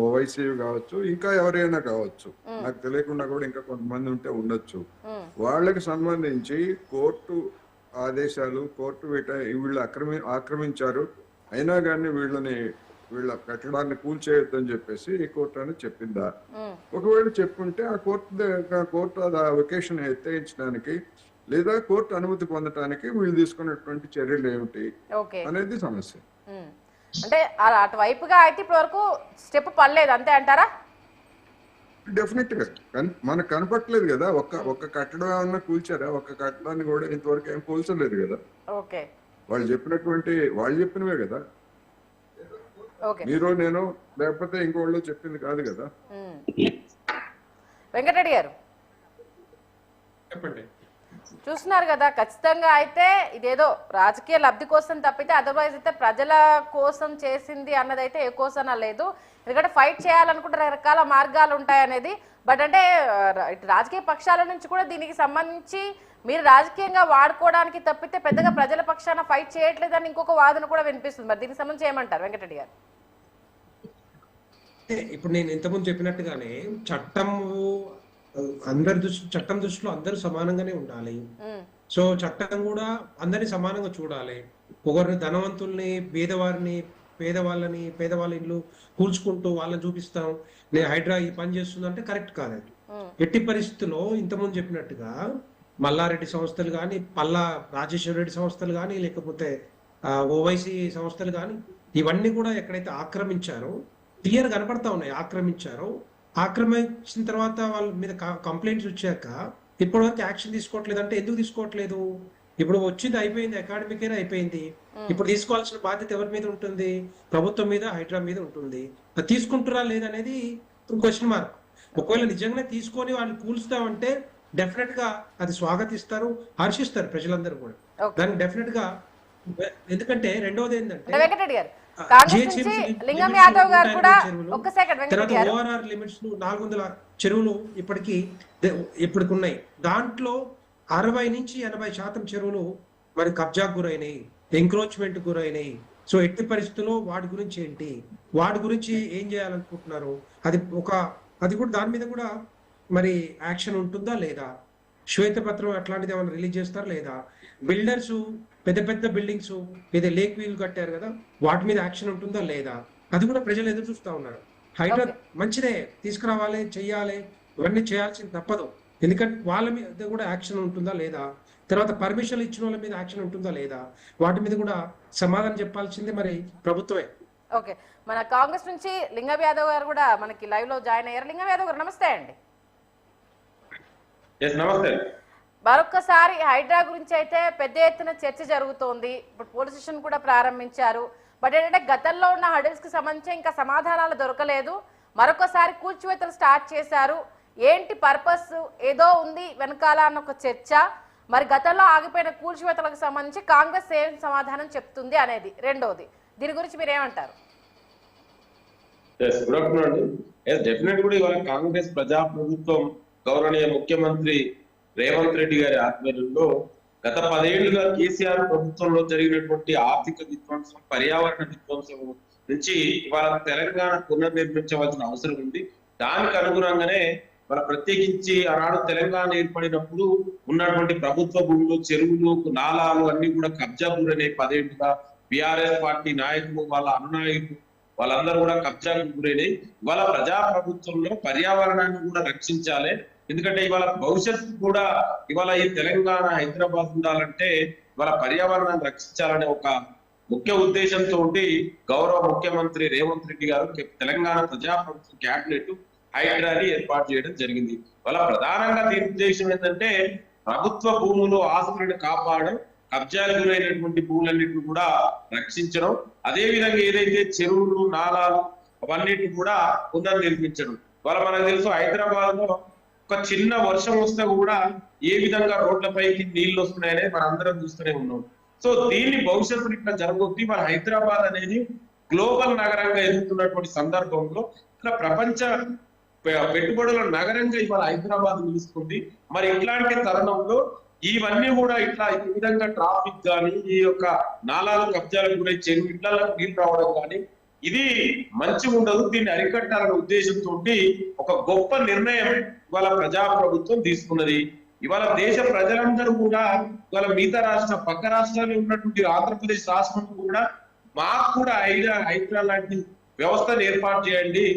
ఓవైసీ కావచ్చు, ఇంకా ఎవరైనా కావచ్చు, నాకు తెలియకుండా కూడా ఇంకా కొంతమంది ఉంటే ఉండొచ్చు. వాళ్ళకి సంబంధించి కోర్టు ఆదేశాలు, కోర్టు వీళ్ళు ఆక్రమించారు, అయినా కానీ వీళ్ళ కట్టడాన్ని కూల్చేయొద్దని చెప్పేసి ఈ కోర్టు అని చెప్పిందా? ఒకవేళ చెప్పుంటే ఆ కోర్టు వెకేషన్ ఎత్తేయించడానికి లేదా కోర్టు అనుమతి పొందడానికి వీళ్ళు తీసుకున్నటువంటి చర్యలు ఏమిటి అనేది సమస్య. అంటే అటువైపుగా అయితే ఇప్పటి వరకు స్టెప్ పడలేదు అంతే అంటారా? డెఫినెట్ గా మనకు కనపట్లేదు కదా. ఒక్క కట్టడం ఏమన్నా కూల్చారా? ఒక్క కట్టడాన్ని కూడా ఇంతవరకు ఏం కూల్చలేదు కదా. వాళ్ళు చెప్పినవే కదా, మీరు నేను లేకపోతే ఇంకోళ్ళు చెప్పింది కాదు కదా. వెంకటరెడ్డి గారు చెప్పండి. చూస్తున్నారు కదా, ఖచ్చితంగా అయితే ఇదేదో రాజకీయ లబ్ధి కోసం తప్పితే అదర్వైజ్ అయితే ప్రజల కోసం చేసింది అన్నదైతే ఏ కోసం లేదు. ఎందుకంటే ఫైట్ చేయాలనుకుంటే రకరకాల మార్గాలు ఉంటాయనేది. బట్ అంటే రాజకీయ పక్షాల నుంచి కూడా దీనికి సంబంధించి మీరు రాజకీయంగా వాడుకోవడానికి తప్పితే పెద్దగా ప్రజల పక్షాన ఫైట్ చేయట్లేదని ఇంకొక వాదన కూడా వినిపిస్తుంది. మరి దీనికి సంబంధించి ఏమంటారు వెంకటరెడ్డి గారు? ఇప్పుడు నేను ఇంతకుముందు చెప్పినట్టుగానే చట్టం దృష్టిలో అందరూ సమానంగానే ఉండాలి. సో చట్టం కూడా అందరినీ సమానంగా చూడాలి. ఒకరిని ధనవంతుల్ని, పేదవాళ్ళ ఇల్లు కూల్చుకుంటూ వాళ్ళని చూపిస్తాం, నేను హైడ్రా ఈ పని చేస్తుందంటే కరెక్ట్ కాదు. ఎట్టి పరిస్థితుల్లో ఇంతకుముందు చెప్పినట్టుగా మల్లారెడ్డి సంస్థలు కానీ, పల్లా రాజేశ్వర రెడ్డి సంస్థలు కానీ, లేకపోతే ఓవైసీ సంస్థలు కానీ, ఇవన్నీ కూడా ఎక్కడైతే ఆక్రమించారో క్లియర్ కనపడతా ఉన్నాయి. ఆక్రమించిన తర్వాత వాళ్ళ మీద కంప్లైంట్స్ వచ్చాక ఇప్పటివరకు యాక్షన్ తీసుకోవట్లేదు. అంటే ఎందుకు తీసుకోవట్లేదు? ఇప్పుడు వచ్చింది అయిపోయింది, అకాడమిక్ అయినా అయిపోయింది. ఇప్పుడు తీసుకోవాల్సిన బాధ్యత ఎవరి మీద ఉంటుంది? ప్రభుత్వం మీద, హైడ్రా మీద ఉంటుంది. అది తీసుకుంటారా లేదనేది క్వశ్చన్ మార్క్. ఒకవేళ నిజంగానే తీసుకొని వాళ్ళు కూల్స్తామంటే డెఫినెట్ గా అది స్వాగతిస్తారు, హర్షిస్తారు ప్రజలందరూ కూడా దాన్ని డెఫినెట్ గా. ఎందుకంటే రెండవది ఏంటంటే ఓఆర్ఆర్ లిమిట్స్ 400 చెరువులు ఇప్పటికి ఉన్నాయి. దాంట్లో 60 నుంచి 80% చెరువులు మరి కబ్జాకు గురైనాయి, ఎంక్రోచ్మెంట్ గురైనాయి. సో ఎట్టి పరిస్థితుల్లో వాటి గురించి ఏంటి, వాటి గురించి ఏం చేయాలనుకుంటున్నారు, అది కూడా దాని మీద కూడా మరి యాక్షన్ ఉంటుందా లేదా? శ్వేతపత్రం అట్లాంటిది ఏమైనా రిలీజ్ చేస్తారా లేదా? బిల్డర్స్ పెద్ద బిల్డింగ్స్ ఏదో లేక్ వీల్ కట్టారు కదా, వాటి మీద యాక్షన్ ఉంటుందా లేదా? అది కూడా ప్రజలు ఎదురు చూస్తా ఉన్నారు. హైడ్రా మంచిదే, తీసుకురావాలి, చెయ్యాలి, ఇవన్నీ చేయాల్సింది తప్పదు. ఎందుకంటే వాళ్ళ మీద కూడా యాక్షన్ ఉంటుందా లేదా? తర్వాత పర్మిషన్ ఇచ్చిన వాళ్ళ మీద యాక్షన్ ఉంటుందా లేదా? వాటి మీద కూడా సమాధానం చెప్పాల్సింది మరి ప్రభుత్వమే. ఓకే, మన కాంగ్రెస్ నుంచి లింగం యాదవ్ గారు కూడా మనకి లైవ్ లో జాయిన్ అయ్యారు. లింగం యాదవ్ గారు నమస్తే అండి. నమస్తే. మరొకసారి హైడ్రా గురించి అయితే పెద్ద ఎత్తున చర్చ జరుగుతోంది. ఇప్పుడు పోలీస్ స్టేషన్ కూడా ప్రారంభించారు. బట్ ఏంటంటే గతంలో ఉన్న హడిల్స్ కి సంబంధించి ఇంకా సమాధానాలు దొరకలేదు. మరొకసారి కూల్చివేతలు స్టార్ట్ చేశారు. ఏంటి పర్పస్, ఏదో ఉంది వెనకాల అన్న ఒక చర్చ. మరి గతంలో ఆగిపోయిన కూల్చివేతలకు సంబంధించి కాంగ్రెస్ ఏం సమాధానం చెప్తుంది అనేది రెండోది. దీని గురించి మీరు ఏమంటారు? డెఫినెట్ కూడా ఇవాళ కాంగ్రెస్ ప్రజాప్రభుత్వం గౌరవనీయ ముఖ్యమంత్రి రేవంత్ రెడ్డి గారి ఆధ్వర్యంలో గత 10 ఏళ్లుగా కేసీఆర్ ప్రభుత్వంలో జరిగినటువంటి ఆర్థిక విధ్వంసం, పర్యావరణ విధ్వంసం నుంచి ఇవాళ తెలంగాణ పునర్నిర్మించవలసిన అవసరం ఉంది. దానికి అనుగుణంగానే మన ప్రత్యేకించి ఆనాడు తెలంగాణ ఏర్పడినప్పుడు ఉన్నటువంటి ప్రభుత్వ భూములు, చెరువులు, నాలాలు అన్ని కూడా కబ్జా గురనే 10 ఏళ్లుగా బీఆర్ఎస్ పార్టీ నాయకులు, వాళ్ళ అనునాయకులు వాళ్ళందరూ కూడా కబ్జాకు గురైనవి. ఇవాళ ప్రజాప్రభుత్వంలో పర్యావరణాన్ని కూడా రక్షించాలి. ఎందుకంటే ఇవాళ భవిష్యత్తు కూడా ఇవాళ ఈ తెలంగాణ హైదరాబాద్ ఉండాలంటే ఇవాళ పర్యావరణాన్ని రక్షించాలనే ఒక ముఖ్య ఉద్దేశంతో గౌరవ ముఖ్యమంత్రి రేవంత్ రెడ్డి గారు తెలంగాణ ప్రజాప్రభుత్వ క్యాబినెట్ హైడ్రాని ఏర్పాటు చేయడం జరిగింది. వాళ్ళ ప్రధానంగా దీని ఉద్దేశం ఏంటంటే ప్రభుత్వ భూములు ఆస్తులను కాపాడడం, కబ్జాకు గురైనటువంటి భూములన్నింటిని కూడా రక్షించడం, అదే విధంగా ఏదైతే చెరువులు నాలాలు అవన్నిటిని కూడా పునర్నిర్మించడం. వాళ్ళ మనకు తెలుసు హైదరాబాద్ లో ఒక చిన్న వర్షం వస్తే కూడా ఏ విధంగా రోడ్లపైకి నీళ్లు వస్తున్నాయనే మనం అందరం చూస్తూనే ఉన్నాం. సో దీన్ని భవిష్యత్తులో ఇట్లా జరగొద్ది. మన హైదరాబాద్ అనేది గ్లోబల్ నగరంగా ఎదుగుతున్నటువంటి సందర్భంలో ఇట్లా ప్రపంచ పెట్టుబడుల నగరంగా ఇవాళ హైదరాబాద్ నిలుస్తుంది. మరి ఇట్లాంటి తరుణంలో ఇవన్నీ కూడా ఇట్లా ఈ విధంగా ట్రాఫిక్ కానీ ఈ యొక్క నాలాలు కబ్జాలకు గురై చెరువు ఇళ్లలో నీళ్లు రావడం కానీ ఇది మంచిగా ఉండదు. దీన్ని అరికట్టాలనే ఉద్దేశంతో ఒక గొప్ప నిర్ణయం ఇవాళ ప్రజాప్రభుత్వం తీసుకున్నది. ఇవాళ దేశ ప్రజలందరూ కూడా ఇవాళ మిగతా పక్క రాష్ట్రాల్లో ఉన్నటువంటి ఆంధ్రప్రదేశ్ రాష్ట్రం కూడా మాకు కూడా హైడ్రా లాంటి వ్యవస్థను ఏర్పాటు చేయండి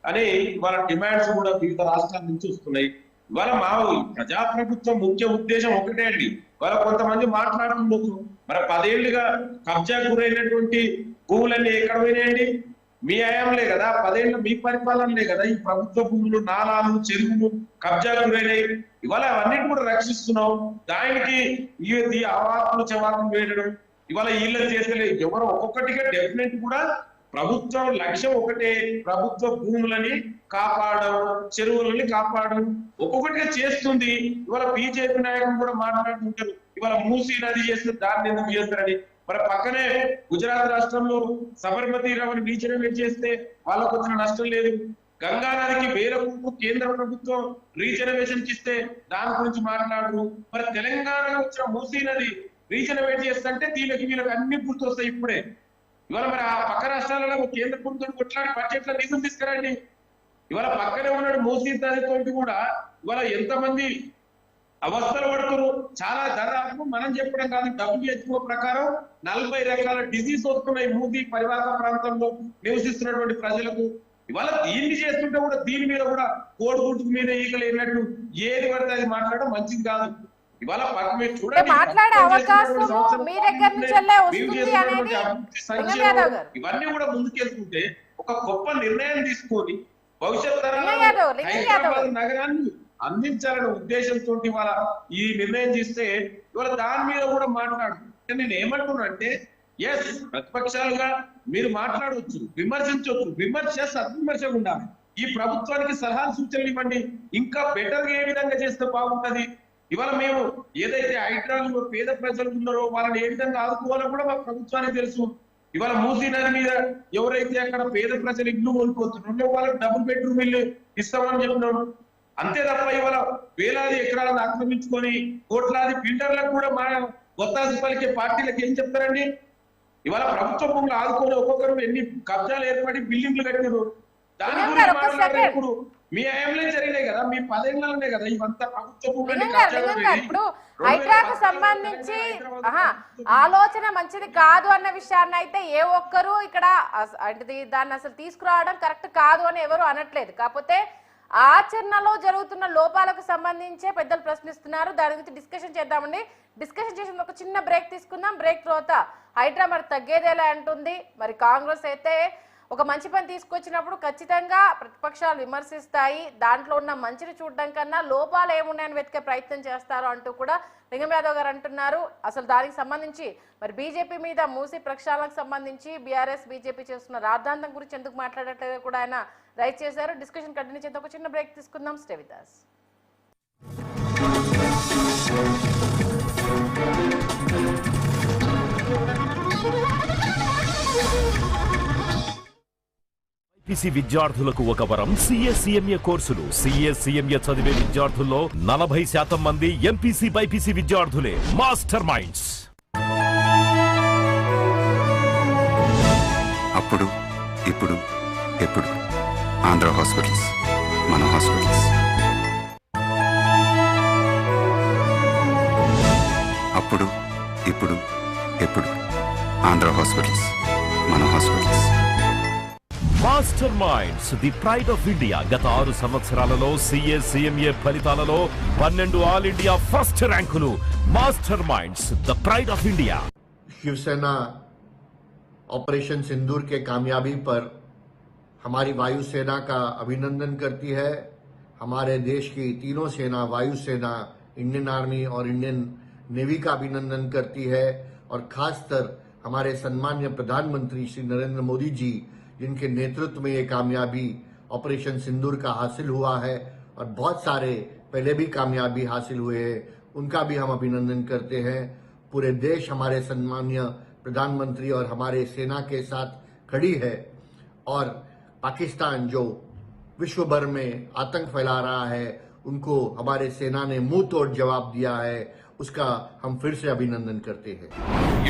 అని వాళ్ళ డిమాండ్స్ కూడా వివిధ రాష్ట్రాల నుంచి వస్తున్నాయి. ఇవాళ మా ప్రజాప్రభుత్వం ముఖ్య ఉద్దేశం ఒకటే అండి. ఇవాళ కొంతమంది మాట్లాడుతుండొచ్చు, మరి 10 ఏళ్లుగా కబ్జా గురైనటువంటి భూములన్నీ ఎక్కడ పోయినాయండి? మీ హయాంలే కదా, 10 ఏళ్ళు మీ పరిపాలనలే కదా ఈ ప్రభుత్వ భూములు, నాలాలు, చెరువులు కబ్జా గురైనాయి. ఇవాళ అవన్నిటి కూడా రక్షిస్తున్నాం. దానికి ఈ అవాకులు చవాకులు వేయడం ఇవాళ వీళ్ళని చేస్తలే. ఎవరు ఒక్కొక్కటిగా డెఫినెట్ కూడా ప్రభుత్వం లక్ష్యం ఒకటే, ప్రభుత్వ భూములని కాపాడడం, చెరువులని కాపాడడం ఒక్కొక్కటిగా చేస్తుంది. ఇవాళ బీజేపీ నాయకులు కూడా మాట్లాడుతుంటారు, ఇవాళ మూసీ నది చేస్తే దాన్ని ఎందుకు చేస్తారని. మరి పక్కనే గుజరాత్ రాష్ట్రంలో సబర్మతి రవని రీజనరేట్ చేస్తే వాళ్ళకు వచ్చిన నష్టం లేదు. గంగా నదికి 1000 కోట్లు కేంద్ర ప్రభుత్వం రీజనరేషన్ ఇస్తే దాని గురించి మాట్లాడరు. మరి తెలంగాణలో వచ్చిన మూసీ నది రీజనరేట్ చేస్తే వీళ్ళకి అన్ని గుర్తొస్తాయి ఇప్పుడే. ఇవాళ మరి ఆ పక్క రాష్ట్రాలలో కేంద్ర ప్రభుత్వం కొట్లాడి బడ్జెట్లో నిధులు తీసుకురండి. ఇవాళ పక్కనే ఉన్నాడు మూసీ నదితో కూడా ఇవాళ ఎంతమంది అవస్థలు పడుతున్నారు. చాలా దాదాపు మనం చెప్పడం కాదు, WHO ప్రకారం 40 రకాల డిసీజ్ వస్తున్నాయి మూసీ పరివాహక ప్రాంతంలో నివసిస్తున్నటువంటి ప్రజలకు. ఇవాళ దీన్ని చేస్తుంటే కూడా దీని మీద కూడా కోడిగుడ్డు మీద ఈకలు ఏమినట్టు ఏది పడితే అది మాట్లాడడం మంచిది కాదు. ఇవాళ మీరు చూడండి, మాట్లాడే అవకాశం మీ దగ్గర నుంచే వస్తుంది అనేది ఇవన్నీ కూడా ముందుకెళ్తుంటే ఒక గొప్ప నిర్ణయం తీసుకొని భవిష్యత్ తరాలకు హైదరాబాద్ నగరాన్ని అందించాలనే ఉద్దేశంతో ఇవాళ ఈ నిర్ణయం చేస్తే ఇవాళ దాని మీద కూడా మాట్లాడు. నేను ఏమంటున్నా అంటే ఎస్, ప్రతిపక్షాలుగా మీరు మాట్లాడవచ్చు, విమర్శించవచ్చు, విమర్శ సద్విమర్శగా ఉండాలి. ఈ ప్రభుత్వానికి సలహాలు సూచనలు ఇవ్వండి, ఇంకా బెటర్ గా ఏ విధంగా చేస్తే బాగుంటది. ఇవాళ మేము ఏదైతే హైడ్రాలో పేద ప్రజలు ఉన్నారో వాళ్ళని ఏ విధంగా ఆదుకోవాలో కూడా మా ప్రభుత్వానికి తెలుసు. ఇవాళ మూసీ నది మీద ఎవరైతే అక్కడ పేద ప్రజలు ఇల్లు కోల్పోతున్నారో వాళ్ళకి డబుల్ బెడ్రూమ్ ఇల్లు ఇస్తామని చెప్తున్నాను. అంతే తప్ప ఇవాళ వేలాది ఎకరాలను ఆక్రమించుకొని కోట్లాది బిల్డర్లకు కూడా మా ఒత్తాసు పలికే పార్టీలకు ఏం చెప్తారండి? ఇవాళ ప్రభుత్వ భూములు ఆదుకొని ఒక్కొక్కరు ఎన్ని కబ్జాలు ఏర్పడి బిల్డింగ్లు కట్టారు. దాని గురించి మాట్లాడేప్పుడు మీ హయాంలో జరిగినాయి కదా, మీ 10 ఏళ్లలోనే కదా ఇవంతా ప్రభుత్వ భూములు. ఇప్పుడు హైడ్రాకు సంబంధించి ఆలోచన మంచిది కాదు అన్న విషయాన్ని అయితే ఏ ఒక్కరు ఇక్కడ అంటే దాన్ని అసలు తీసుకురావడం కరెక్ట్ కాదు అని ఎవరు అనట్లేదు. కాకపోతే ఆచరణలో జరుగుతున్న లోపాలకు సంబంధించే పెద్దలు ప్రశ్నిస్తున్నారు. దాని గురించి డిస్కషన్ చేద్దామండి. డిస్కషన్ చేసిన ఒక చిన్న బ్రేక్ తీసుకుందాం. బ్రేక్ తర్వాత హైడ్రా మరి తగ్గేదేలా అంటుంది. మరి కాంగ్రెస్ అయితే ఒక మంచి పని తీసుకొచ్చినప్పుడు ఖచ్చితంగా ప్రతిపక్షాలు విమర్శిస్తాయి. దాంట్లో ఉన్న మంచిని చూడడం కన్నా లోపాలు ఏమున్నాయని వెతికే ప్రయత్నం చేస్తారు అంటూ కూడా లింగం యాదవ్ గారు అంటున్నారు. అసలు దానికి సంబంధించి మరి బీజేపీ మీద మూసీ ప్రక్షాళనకు సంబంధించి బీఆర్ఎస్ బీజేపీ చేస్తున్న రాద్ధాంతం గురించి ఎందుకు మాట్లాడట్లేదు కూడా ఆయన రైట్ చేశారు. డిస్కషన్ కంటిన్యూ చేద్దాం. ఒక చిన్న బ్రేక్ తీసుకుందాం. Stay with us. ఎంపీసీ విద్యార్థులకు ఒక వరం CA/CMA కోర్సులు. CA/CMA చదివే విద్యార్థుల్లో 40% మంది ఎంపీసీ బైపీసీ విద్యార్థులే మాస్టర్ మైండ్స్. అప్పుడు ఇప్పుడు ఎప్పుడు ఆంధ్ర హాస్పిటల్స్, మన హాస్పిటల్స్. అప్పుడు ఇప్పుడు ఎప్పుడు ఆంధ్ర హాస్పిటల్స్, మన hospitals. Master minds the pride of India గత 6 సంవత్సరాలలో CA/CMA ఫలితాలలో 12 ఆల్ ఇండియా ఫస్ట్ ర్యాంకులు. Master minds the pride of India. Shiv Sena operation Sindoor के कामयाबी पर हमारी वायुसेना का अभिनंदन करती है. हमारे देश की तीनों सेना, वायुसेना, इंडियन आर्मी और इंडियन नेवी का अभिनंदन करती है. और खासकर हमारे सम्माननीय प्रधानमंत्री श्री नरेंद्र मोदी जी, जिनके नेतृत्व में ये कामयाबी ऑपरेशन सिंदूर का हासिल हुआ है और बहुत सारे पहले भी कामयाबी हासिल हुए हैं, उनका भी हम अभिनंदन करते हैं. पूरे देश हमारे सम्माननीय प्रधानमंत्री और हमारे सेना के साथ खड़ी है. और पाकिस्तान जो विश्व भर में आतंक फैला रहा है, उनको हमारे सेना ने मुंह तोड़ जवाब दिया है. उसका हम फिर से अभिनंदन करते हैं.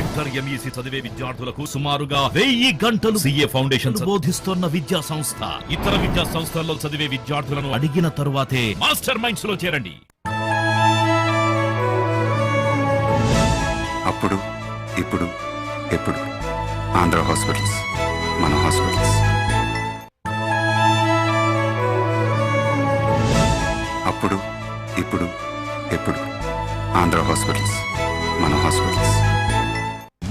ఇంటర్ ఎంఈసీ చదివే విద్యార్థులకు సుమారుగా 1000 గంటలు CA ఫౌండేషన్స్ బోధిస్తున్న విద్యా సంస్థ. ఇతర విద్యా సంస్థల్లో చదివే విద్యార్థులను అడిగిన తరువాతే మాస్టర్ మైండ్స్ లో చేరండి. అప్పుడు ఇప్పుడు ఎప్పుడు ఆంధ్ర హాస్పిటల్స్, మన హాస్పిటల్స్. అప్పుడు ఇప్పుడు ఎప్పుడు ఆంధ్ర హాస్పిటల్స్, మన hospitals.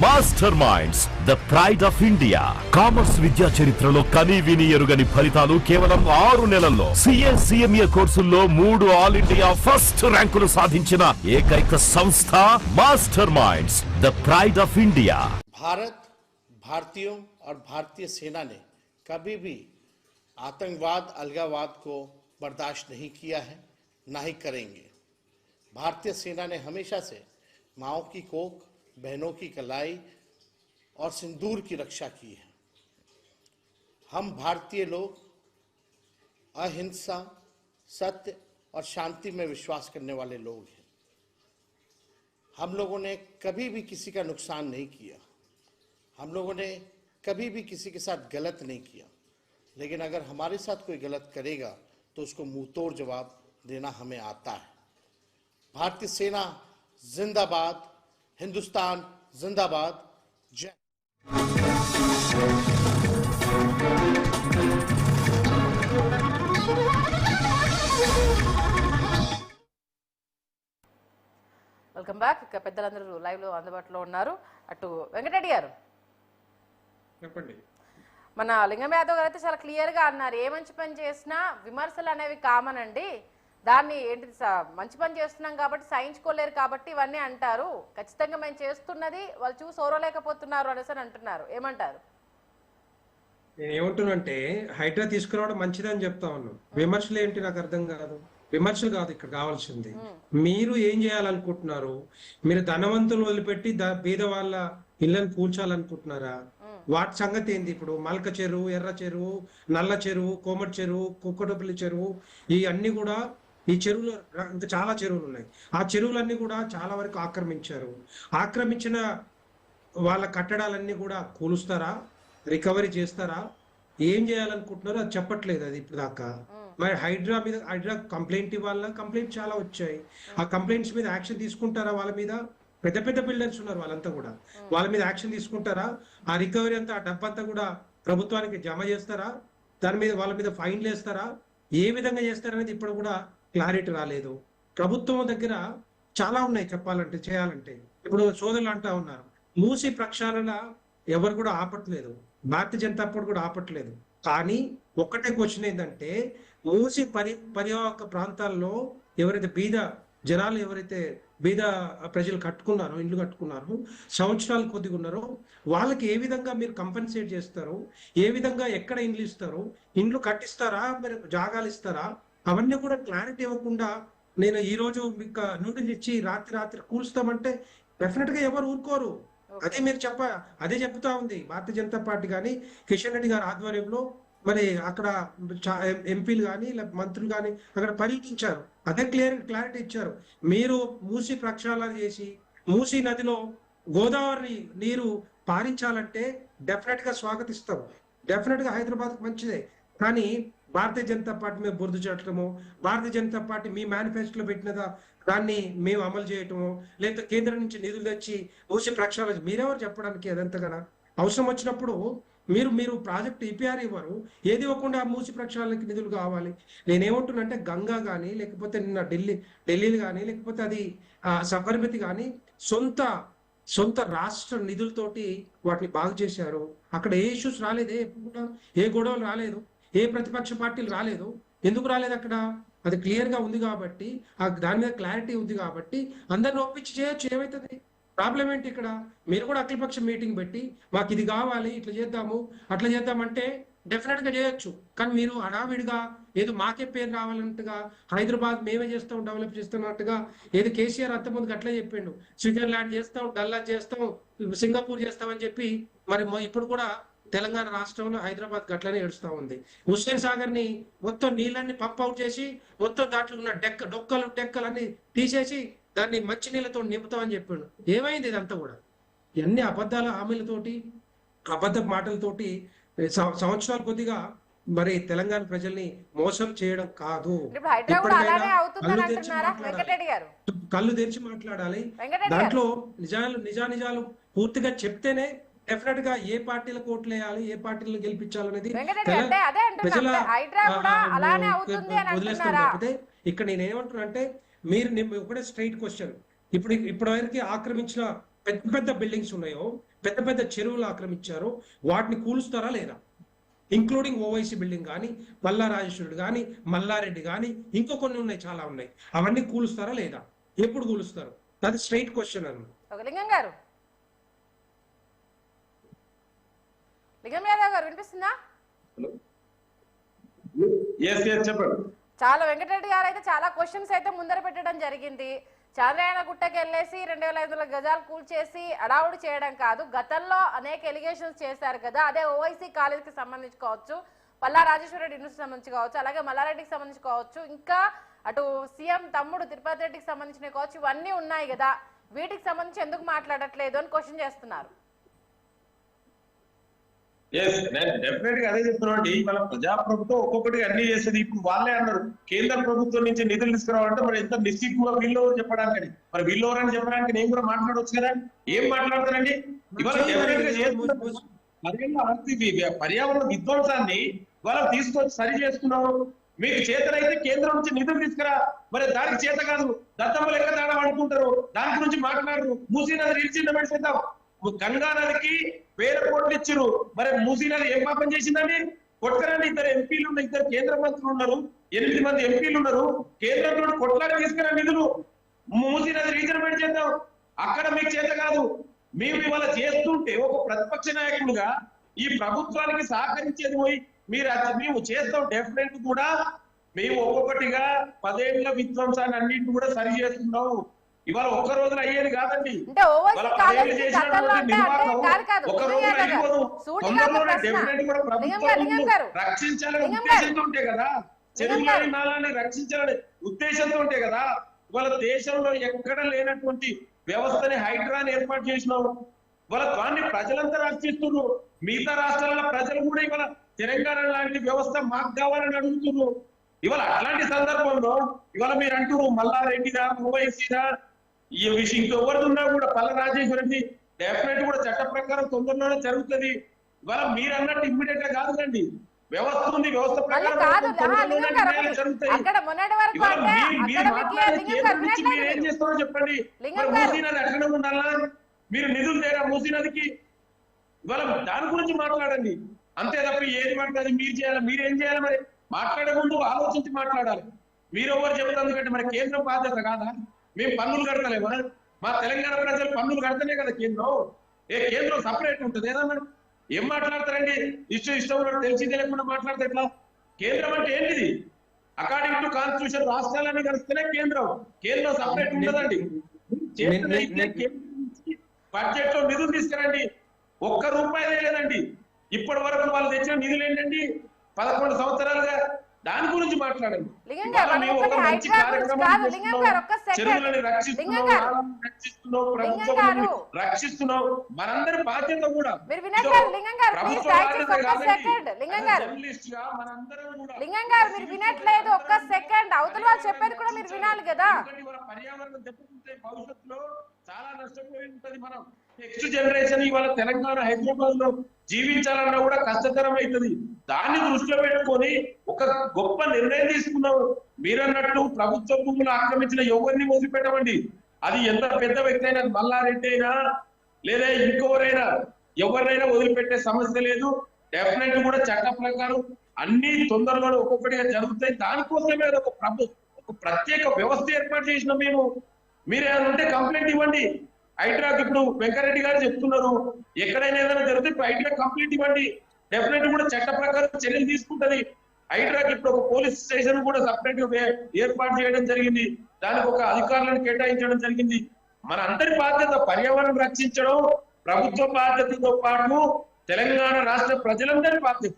Master minds the pride of India. Commerce విద్యా చరిత్రలో కని విని ఎరుగని ఫలితాలు కేవలం 6 నెలల్లో. CA/CMA కోర్సుల్లో 3 ఆల్ ఇండియా ఫస్ట్ ర్యాంకులు సాధించిన ఏకైక సంస్థ master minds the pride of India. Bharat, भारतीयों और भारतीय सेना ने कभी भी आतंकवाद, अलगाववाद को बर्दाश्त नहीं किया है, ना ही करेंगे. भारतीय सेना ने हमेशा से माओं की कोख, बहनों की कलाई और सिंदूर की रक्षा की है. हम भारतीय लोग अहिंसा, सत्य और शांति में विश्वास करने वाले लोग हैं. हम लोगों ने कभी भी किसी का नुकसान नहीं किया. हम लोगों ने कभी भी किसी के साथ गलत नहीं किया. लेकिन अगर हमारे साथ कोई गलत करेगा तो उसको मुंह तोड़ जवाब देना हमें आता है. भारतीय सेना जिंदाबाद, हिंदुस्तान जिंदाबाद. जय. Welcome back. ఇక పెద్దలందరూ లైవ్ లో అందుబాటులో ఉన్నారు. అటు వెంకటరెడ్డి గారు చెప్పండి. మన లింగం యాదవ్ గారు అయితే చాలా క్లియర్ గా అన్నారు, ఏ మంచి పని చేసినా విమర్శలు అనేవి కామన్ అండి, దాన్ని ఏంటి మంచి పని చేస్తున్నాం కాబట్టి సహించుకోలేరు కాబట్టి ఇవన్నీ అంటారు, ఖచ్చితంగా మేము చేస్తున్నది వాళ్ళు చూసి ఓరలేకపోతున్నారు అనేసి అంటున్నారు. ఏమంటారు? నేను ఏమంటున్నానంటే హైడ్రా తీసుకురావడం మంచిదని చెప్తా ఉన్నాను. విమర్శలు ఏంటి నాకు అర్థం కాదు. విమర్శలు కాదు ఇక్కడ కావాల్సింది. మీరు ఏం చేయాలనుకుంటున్నారు? మీరు ధనవంతులు వదిలిపెట్టి బీద వాళ్ళ ఇళ్ళని కూల్చాలనుకుంటున్నారా? వాటి సంగతి ఏంది? ఇప్పుడు మల్క చెరువు, ఎర్ర చెరువు, నల్ల చెరువు, కోమటి చెరువు, కుక్కటపల్లి చెరువు, ఈ అన్ని కూడా ఈ చెరువులు ఇంకా చాలా చెరువులు ఉన్నాయి. ఆ చెరువులన్నీ కూడా చాలా వరకు ఆక్రమించారు. ఆక్రమించిన వాళ్ళ కట్టడాలన్నీ కూడా కూలుస్తారా? రికవరీ చేస్తారా? ఏం చేయాలనుకుంటున్నారో అది చెప్పట్లేదు అది ఇప్పుడు దాకా. మరి హైడ్రా కంప్లైంట్ ఇవ్వాలా? కంప్లైంట్ చాలా వచ్చాయి. ఆ కంప్లైంట్స్ మీద యాక్షన్ తీసుకుంటారా? వాళ్ళ మీద పెద్ద పెద్ద బిల్డర్స్ ఉన్నారు, వాళ్ళంతా కూడా వాళ్ళ మీద యాక్షన్ తీసుకుంటారా? ఆ రికవరీ అంతా, ఆ డబ్బంతా కూడా ప్రభుత్వానికి జమ చేస్తారా? దాని మీద వాళ్ళ మీద ఫైన్లు వేస్తారా? ఏ విధంగా చేస్తారనేది ఇప్పుడు కూడా క్లారిటీ రాలేదు. ప్రభుత్వం దగ్గర చాలా ఉన్నాయి చెప్పాలంటే, చేయాలంటే. ఇప్పుడు సోదరులు అంటా ఉన్నారు, మూసి ప్రక్షాళన ఎవరు కూడా ఆపట్లేదు, భారతీయ జనతా పార్టీ కూడా ఆపట్లేదు. కానీ ఒక్కటే క్వశ్చన్ ఏంటంటే, మూసి పరివాహక ప్రాంతాల్లో ఎవరైతే బీద జనాలు, ఎవరైతే బీద ప్రజలు కట్టుకున్నారో, ఇండ్లు కట్టుకున్నారో, సంవత్సరాలు కొద్దిగా ఉన్నారో, వాళ్ళకి ఏ విధంగా మీరు కంపెన్సేట్ చేస్తారు? ఏ విధంగా ఎక్కడ ఇండ్లు ఇస్తారు? ఇండ్లు కట్టిస్తారా? మరి జాగాలు ఇస్తారా? అవన్నీ కూడా క్లారిటీ ఇవ్వకుండా నేను ఈ రోజు మీకు నోటీస్ ఇచ్చి రాత్రి కూల్స్తామంటే డెఫినెట్ గా ఎవరు ఊరుకోరు. అదే చెప్తా ఉంది భారతీయ జనతా పార్టీ కానీ, కిషన్ రెడ్డి గారి ఆధ్వర్యంలో మరి అక్కడ ఎంపీలు కానీ మంత్రులు కానీ అక్కడ పర్యటించారు. అదే క్లారిటీ ఇచ్చారు. మీరు మూసి ప్రక్షాళన చేసి మూసి నదిలో గోదావరి నీరు పారించాలంటే డెఫినెట్ గా స్వాగతిస్తాం. డెఫినెట్ గా హైదరాబాద్ మంచిదే. కానీ భారతీయ జనతా పార్టీ మీద బురద చట్టడము, భారతీయ జనతా పార్టీ మీ మేనిఫెస్టోలో పెట్టినదా దాన్ని మేము అమలు చేయటము, లేదా కేంద్రం నుంచి నిధులు తెచ్చి మూసి ప్రక్షాళన, మీరెవరు చెప్పడానికి? అదంతగా అవసరం వచ్చినప్పుడు మీరు ప్రాజెక్ట్ ఈపీఆర్ ఇవ్వరు, ఏది ఇవ్వకుండా మూసి ప్రక్షాళనకి నిధులు కావాలి. నేనేమంటున్నానంటే గంగా కానీ, లేకపోతే నిన్న ఢిల్లీ కానీ, లేకపోతే అది సబర్మతి కానీ సొంత రాష్ట్ర నిధులతోటి వాటిని బాగు చేశారు. అక్కడ ఏ ఇష్యూస్ రాలేదే, ఏ గొడవలు రాలేదు, ఏ ప్రతిపక్ష పార్టీలు రాలేదు. ఎందుకు రాలేదు అక్కడ? అది క్లియర్ గా ఉంది కాబట్టి, దాని మీద క్లారిటీ ఉంది కాబట్టి అందరిని ఒప్పించి చేయొచ్చు. ఏమవుతుంది? ప్రాబ్లం ఏంటి ఇక్కడ? మీరు కూడా అఖిలపక్ష మీటింగ్ పెట్టి మాకు ఇది కావాలి, ఇట్లా చేద్దాము, అట్లా చేద్దామంటే డెఫినెట్ గా చేయొచ్చు. కానీ మీరు హడావిడిగా ఏదో మాకే పేరు రావాలన్నట్టుగా, హైదరాబాద్ మేమే చేస్తాం, డెవలప్ చేస్తున్నట్టుగా, ఏదో కేసీఆర్ అంతమందికి అట్లా చెప్పిండు, స్విట్జర్లాండ్ చేస్తాం, డల్లా చేస్తాం, సింగపూర్ చేస్తామని చెప్పి మరి ఇప్పుడు కూడా తెలంగాణ రాష్ట్రంలో హైదరాబాద్ గట్లనే ఏడుస్తూ ఉంది. హుస్సేన్ సాగర్ ని మొత్తం నీళ్ళన్ని పంప్ అవుట్ చేసి మొత్తం దాంట్లో ఉన్న డొక్కలు అన్ని తీసేసి దాన్ని మంచి నీళ్ళతో నింపుతామని చెప్పిండు. ఏమైంది ఇదంతా కూడా? ఇవన్నీ అబద్ధాల హామీలతోటి, అబద్ధ మాటలతోటి సంవత్సరాల కొద్దిగా మరి తెలంగాణ ప్రజల్ని మోసం చేయడం కాదు. కళ్ళు తెరిచి మాట్లాడాలి. దాంట్లో నిజానిజాలు పూర్తిగా చెప్తేనే డెఫినెట్ గా ఏ పార్టీలకు ఓట్లు వేయాలి, ఏ పార్టీలను గెలిపించాలనేది ప్రజల వదిలేస్తాం. తప్పితే ఇక్కడ నేను ఏమంటున్నా అంటే, మీరు ఒకటే స్ట్రైట్ క్వశ్చన్, ఇప్పటివరకు ఆక్రమించిన పెద్ద బిల్డింగ్స్ ఉన్నాయో, పెద్ద చెరువులు ఆక్రమించారో, వాటిని కూలుస్తారా లేదా? ఇంక్లూడింగ్ ఓవైసీ బిల్డింగ్ కానీ, మల్లా రాజేశ్వరుడు కానీ, మల్లారెడ్డి కానీ, ఇంకో కొన్ని ఉన్నాయి, చాలా ఉన్నాయి. అవన్నీ కూలుస్తారా లేదా? ఎప్పుడు కూలుస్తారు? అది స్ట్రైట్ క్వశ్చన్ అన్నమాట. లింగం యాదవ్ గారు వినిపిస్తుందా? చాలా వెంకటరెడ్డి గారు అయితే చాలా క్వశ్చన్స్ అయితే ముందర పెట్టడం జరిగింది. చంద్రయాన గుట్టకి వెళ్ళేసి 2500 గజాలు కూల్చేసి అడావుడు చేయడం కాదు, గతంలో అనేక ఎలిగేషన్స్ చేశారు కదా. అదే ఓవైసీ కాలేజీకి సంబంధించి కావచ్చు, పల్లా రాజేశ్వరరెడ్డి యూనివర్సిటీ సంబంధించి కావచ్చు, అలాగే మల్లారెడ్డికి సంబంధించి కావచ్చు, ఇంకా అటు సీఎం తమ్ముడు తిరుపతి రెడ్డికి సంబంధించినవి కావచ్చు, ఇవన్నీ ఉన్నాయి కదా, వీటికి సంబంధించి ఎందుకు మాట్లాడట్లేదు అని క్వశ్చన్ చేస్తున్నారు. డెఫినెట్ గా అదే చెప్తున్నాండి. మన ప్రజాప్రభుత్వం ఒక్కొక్కటి అన్ని చేసేది. ఇప్పుడు వాళ్ళే అన్నారు కేంద్ర ప్రభుత్వం నుంచి నిధులు తీసుకురావాలంటే మరి ఎంత నిశ్చితంగా వీళ్ళు చెప్పడానికి, మరి వీళ్ళు అని చెప్పడానికి నేను కూడా మాట్లాడవచ్చు కదా. ఏం మాట్లాడతారండి? ఇవాళ డెఫినెట్ గా పర్యావరణ విధ్వంసాన్ని వాళ్ళు తీసుకొచ్చి సరి చేస్తున్నారు. మీకు చేతనైతే కేంద్రం నుంచి నిధులు తీసుకురా, మరి దానికి చేత కాదు, దత్తమ్మ లెక్క దాడ అనుకుంటారు, దాని గురించి మాట్లాడరు. మూసీ నది రీల్చిండ పెడిచేద్దాం, గంగా నదికి 1000 కోట్లు ఇచ్చారు, మరి మూసీ నది ఏం పాపం చేసిందండి? కొట్టరండి. 2 ఎంపీలు ఉన్నారు, 2 కేంద్ర మంత్రులు ఉన్నారు, 8 మంది ఎంపీలు ఉన్నారు. కేంద్రంలో కొట్లాగా తీసుకురా నిధులు, మూసీ నది రీజన్ పెట్టి చేద్దాం. అక్కడ మీకు చేత కాదు. మేము ఇవాళ చేస్తుంటే ఒక ప్రతిపక్ష నాయకులుగా ఈ ప్రభుత్వానికి సహకరించేది పోయి మేము చేస్తాం. డెఫినెట్ కూడా మేము ఒక్కొక్కటిగా 10 ఏళ్ల విధ్వంసాన్ని అన్నింటిని కూడా సరి చేస్తున్నాం. ఇవాళ ఒక్క రోజున అయ్యేది కాదండి. రక్షించాలనే ఉద్దేశంతో ఉంటే కదా, చెరువులని నాలాన్ని రక్షించాలనే ఉద్దేశంతో ఉంటే కదా ఇవాళ దేశంలో ఎక్కడ లేనటువంటి వ్యవస్థని హైడ్రాని ఏర్పాటు చేసినావు. ఇవాళ దాన్ని ప్రజలంతా రక్షిస్తున్నారు. మిగతా రాష్ట్రాల ప్రజలు కూడా ఇవాళ తెలంగాణ లాంటి వ్యవస్థ మాకు కావాలని అడుగుతున్నారు. ఇవాళ అట్లాంటి సందర్భంలో ఇవాళ మీరు అంటారు మల్లారెడ్డిదా, ఓవైసీదా, ఈ విషయం ఇంకెవరిదున్నా కూడా పల్లా రాజేశ్వరరెడ్డి డెఫినెట్ కూడా చట్ట ప్రకారం తొందరలోనే జరుగుతుంది. ఇవాళ మీరు అన్నట్టు ఇమ్మీడియట్ గా కాదుదండి, వ్యవస్థ ఉంది, వ్యవస్థ ప్రకారం మీరు ఏం చేస్తారో చెప్పండి. మూసీ నది అట్లనే ఉండాలా? మీరు నిధులు తేరా మూసీ నదికి? ఇవాళ దాని గురించి మాట్లాడండి అంతే తప్ప ఏది మాట్లాడాలి మీరు చేయాలి, మీరేం చేయాలి? మరి మాట్లాడే ముందు ఆలోచించి మాట్లాడాలి. మీరు ఎవరు చెప్తారు? ఎందుకంటే మరి కేంద్రం బాధ్యత కాదా? మేము పన్నులు కడతలేమా? మా తెలంగాణ ప్రజలు పన్నులు కడతనే కదా కేంద్రం. కేంద్రం సపరేట్ ఉంటుంది ఏదన్నా. ఏం మాట్లాడతారండి? ఇష్టం తెలిసి తెలియకుండా మాట్లాడితే ఎట్లా? కేంద్రం అంటే ఏంటిది? అకార్డింగ్ టు కాన్స్టిట్యూషన్ రాష్ట్రాలన్నీ కలిస్తేనే కేంద్రం. కేంద్రం సపరేట్ ఉండదండి. బడ్జెట్ లో నిధులు తీసుకురండి. ₹1 లేదండి. ఇప్పటి వరకు వాళ్ళు తెచ్చిన నిధులు ఏంటండి? 11 సంవత్సరాలుగా. దాని గురించి మాట్లాడండి. రక్షిస్తున్నాం మనందరి బాధ్యత కూడా. లింగం గారు మీరు వినట్లేదు, ఒక్క సెకండ్. అవతల వాళ్ళు చెప్పేది కూడా మీరు వినాలి కదా. పర్యావరణం దెబ్బతింటే భవిష్యత్తులో చాలా నష్టపోయి ఉంటది. మనం నెక్స్ట్ జనరేషన్ ఇవాళ తెలంగాణ హైదరాబాద్ లో జీవించాలన్నా కూడా కష్టతరం అవుతుంది. దాన్ని దృష్టిలో పెట్టుకొని ఒక గొప్ప నిర్ణయం తీసుకున్నావు. మీరన్నట్టు ప్రభుత్వ భూములు ఆక్రమించిన ఎవరిని వదిలిపెట్టమండి. అది ఎంత పెద్ద వ్యక్తి అయినా, మల్లారెడ్డి అయినా లేదా ఇంకెవరైనా, ఎవరినైనా వదిలిపెట్టే సమస్య లేదు. డెఫినెట్ కూడా చట్ట ప్రకారం అన్ని తొందరలో ఒక్కొక్కటిగా జరుగుతాయి. దానికోసమే ఒక ప్రత్యేక వ్యవస్థ ఏర్పాటు చేసిన మేము. మీరేమంటే కంప్లైంట్ ఇవ్వండి. హైడ్రాకి ఇప్పుడు వెంకరెడ్డి గారు చెప్తున్నారు, ఎక్కడైనా ఏదైనా జరిగితే ఇప్పుడు హైడ్రా కంప్లైంట్ ఇవ్వండి. డెఫినెట్ కూడా చట్ట ప్రకారం చర్యలు తీసుకుంటది. హైడ్రాకి ఇప్పుడు ఒక పోలీస్ స్టేషన్ కూడా సపరేట్ గా ఏర్పాటు చేయడం జరిగింది. దానికి ఒక అధికారులను కేటాయించడం జరిగింది. మన అందరి బాధ్యత పర్యావరణం రక్షించడం ప్రభుత్వ బాధ్యతతో పాటు తెలంగాణ రాష్ట్ర ప్రజలందరి బాధ్యత.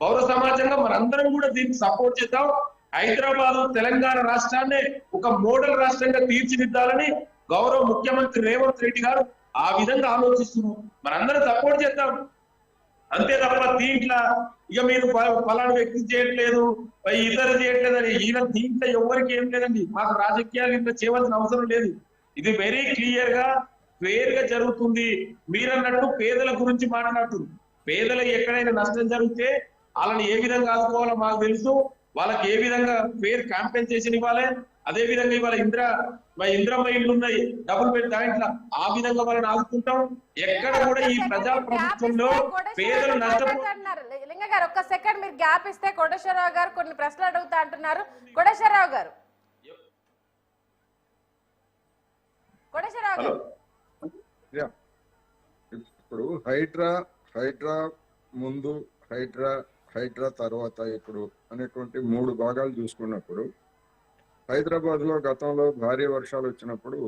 పౌర సమాజంగా మనందరం కూడా దీనికి సపోర్ట్ చేద్దాం. హైదరాబాద్ తెలంగాణ రాష్ట్రాన్ని ఒక మోడల్ రాష్ట్రంగా తీర్చిదిద్దాలని గౌరవ ముఖ్యమంత్రి రేవంత్ రెడ్డి గారు ఆ విధంగా ఆలోచిస్తున్నారు. మనందరం సపోర్ట్ చేద్దాం. అంతే తప్ప దీంట్లో ఇక మీరు ఫలానా వ్యక్తి చేయట్లేదు, ఇతరు చేయట్లేదు అని ఈయన దీంట్లో ఎవరికి ఏం లేదండి. మాకు రాజకీయాలు ఇంత చేయవలసిన అవసరం లేదు. ఇది వెరీ క్లియర్ గా ఫేర్ గా జరుగుతుంది. మీరన్నట్టు పేదల గురించి మాట్లాడుతున్నారు. పేదలకు ఎక్కడైనా నష్టం జరిగితే వాళ్ళని ఏ విధంగా ఆదుకోవాలో మాకు తెలుసు. వాళ్ళకి ఏ విధంగా ఫేర్ కాంపెన్సేషన్ ఇవ్వాలి. అదే విధంగా ఇవాళ ఇంద్రమ్మ ఇళ్ళు ఉన్నాయి, డబుల్ బెడ్ దాంట్లో ఆ విధంగా వాళ్ళని ఆదుకుంటాం. ఎక్కడ కూడా ఈ ప్రజా ప్రభుత్వంలో పేదలు నష్టపోతున్నారు. లింగ గారు ఒక్క సెకండ్ మీరు గ్యాప్ ఇస్తే కోటేశ్వరరావు గారు కొన్ని ప్రశ్నలు అడుగుతా అంటున్నారు. కోటేశ్వరరావు గారు ఇప్పుడు హైడ్రా ముందు హైడ్రా తర్వాత ఇప్పుడు అనేటువంటి 3 భాగాలు చూసుకున్నప్పుడు హైదరాబాద్ లో గతంలో భారీ వర్షాలు వచ్చినప్పుడు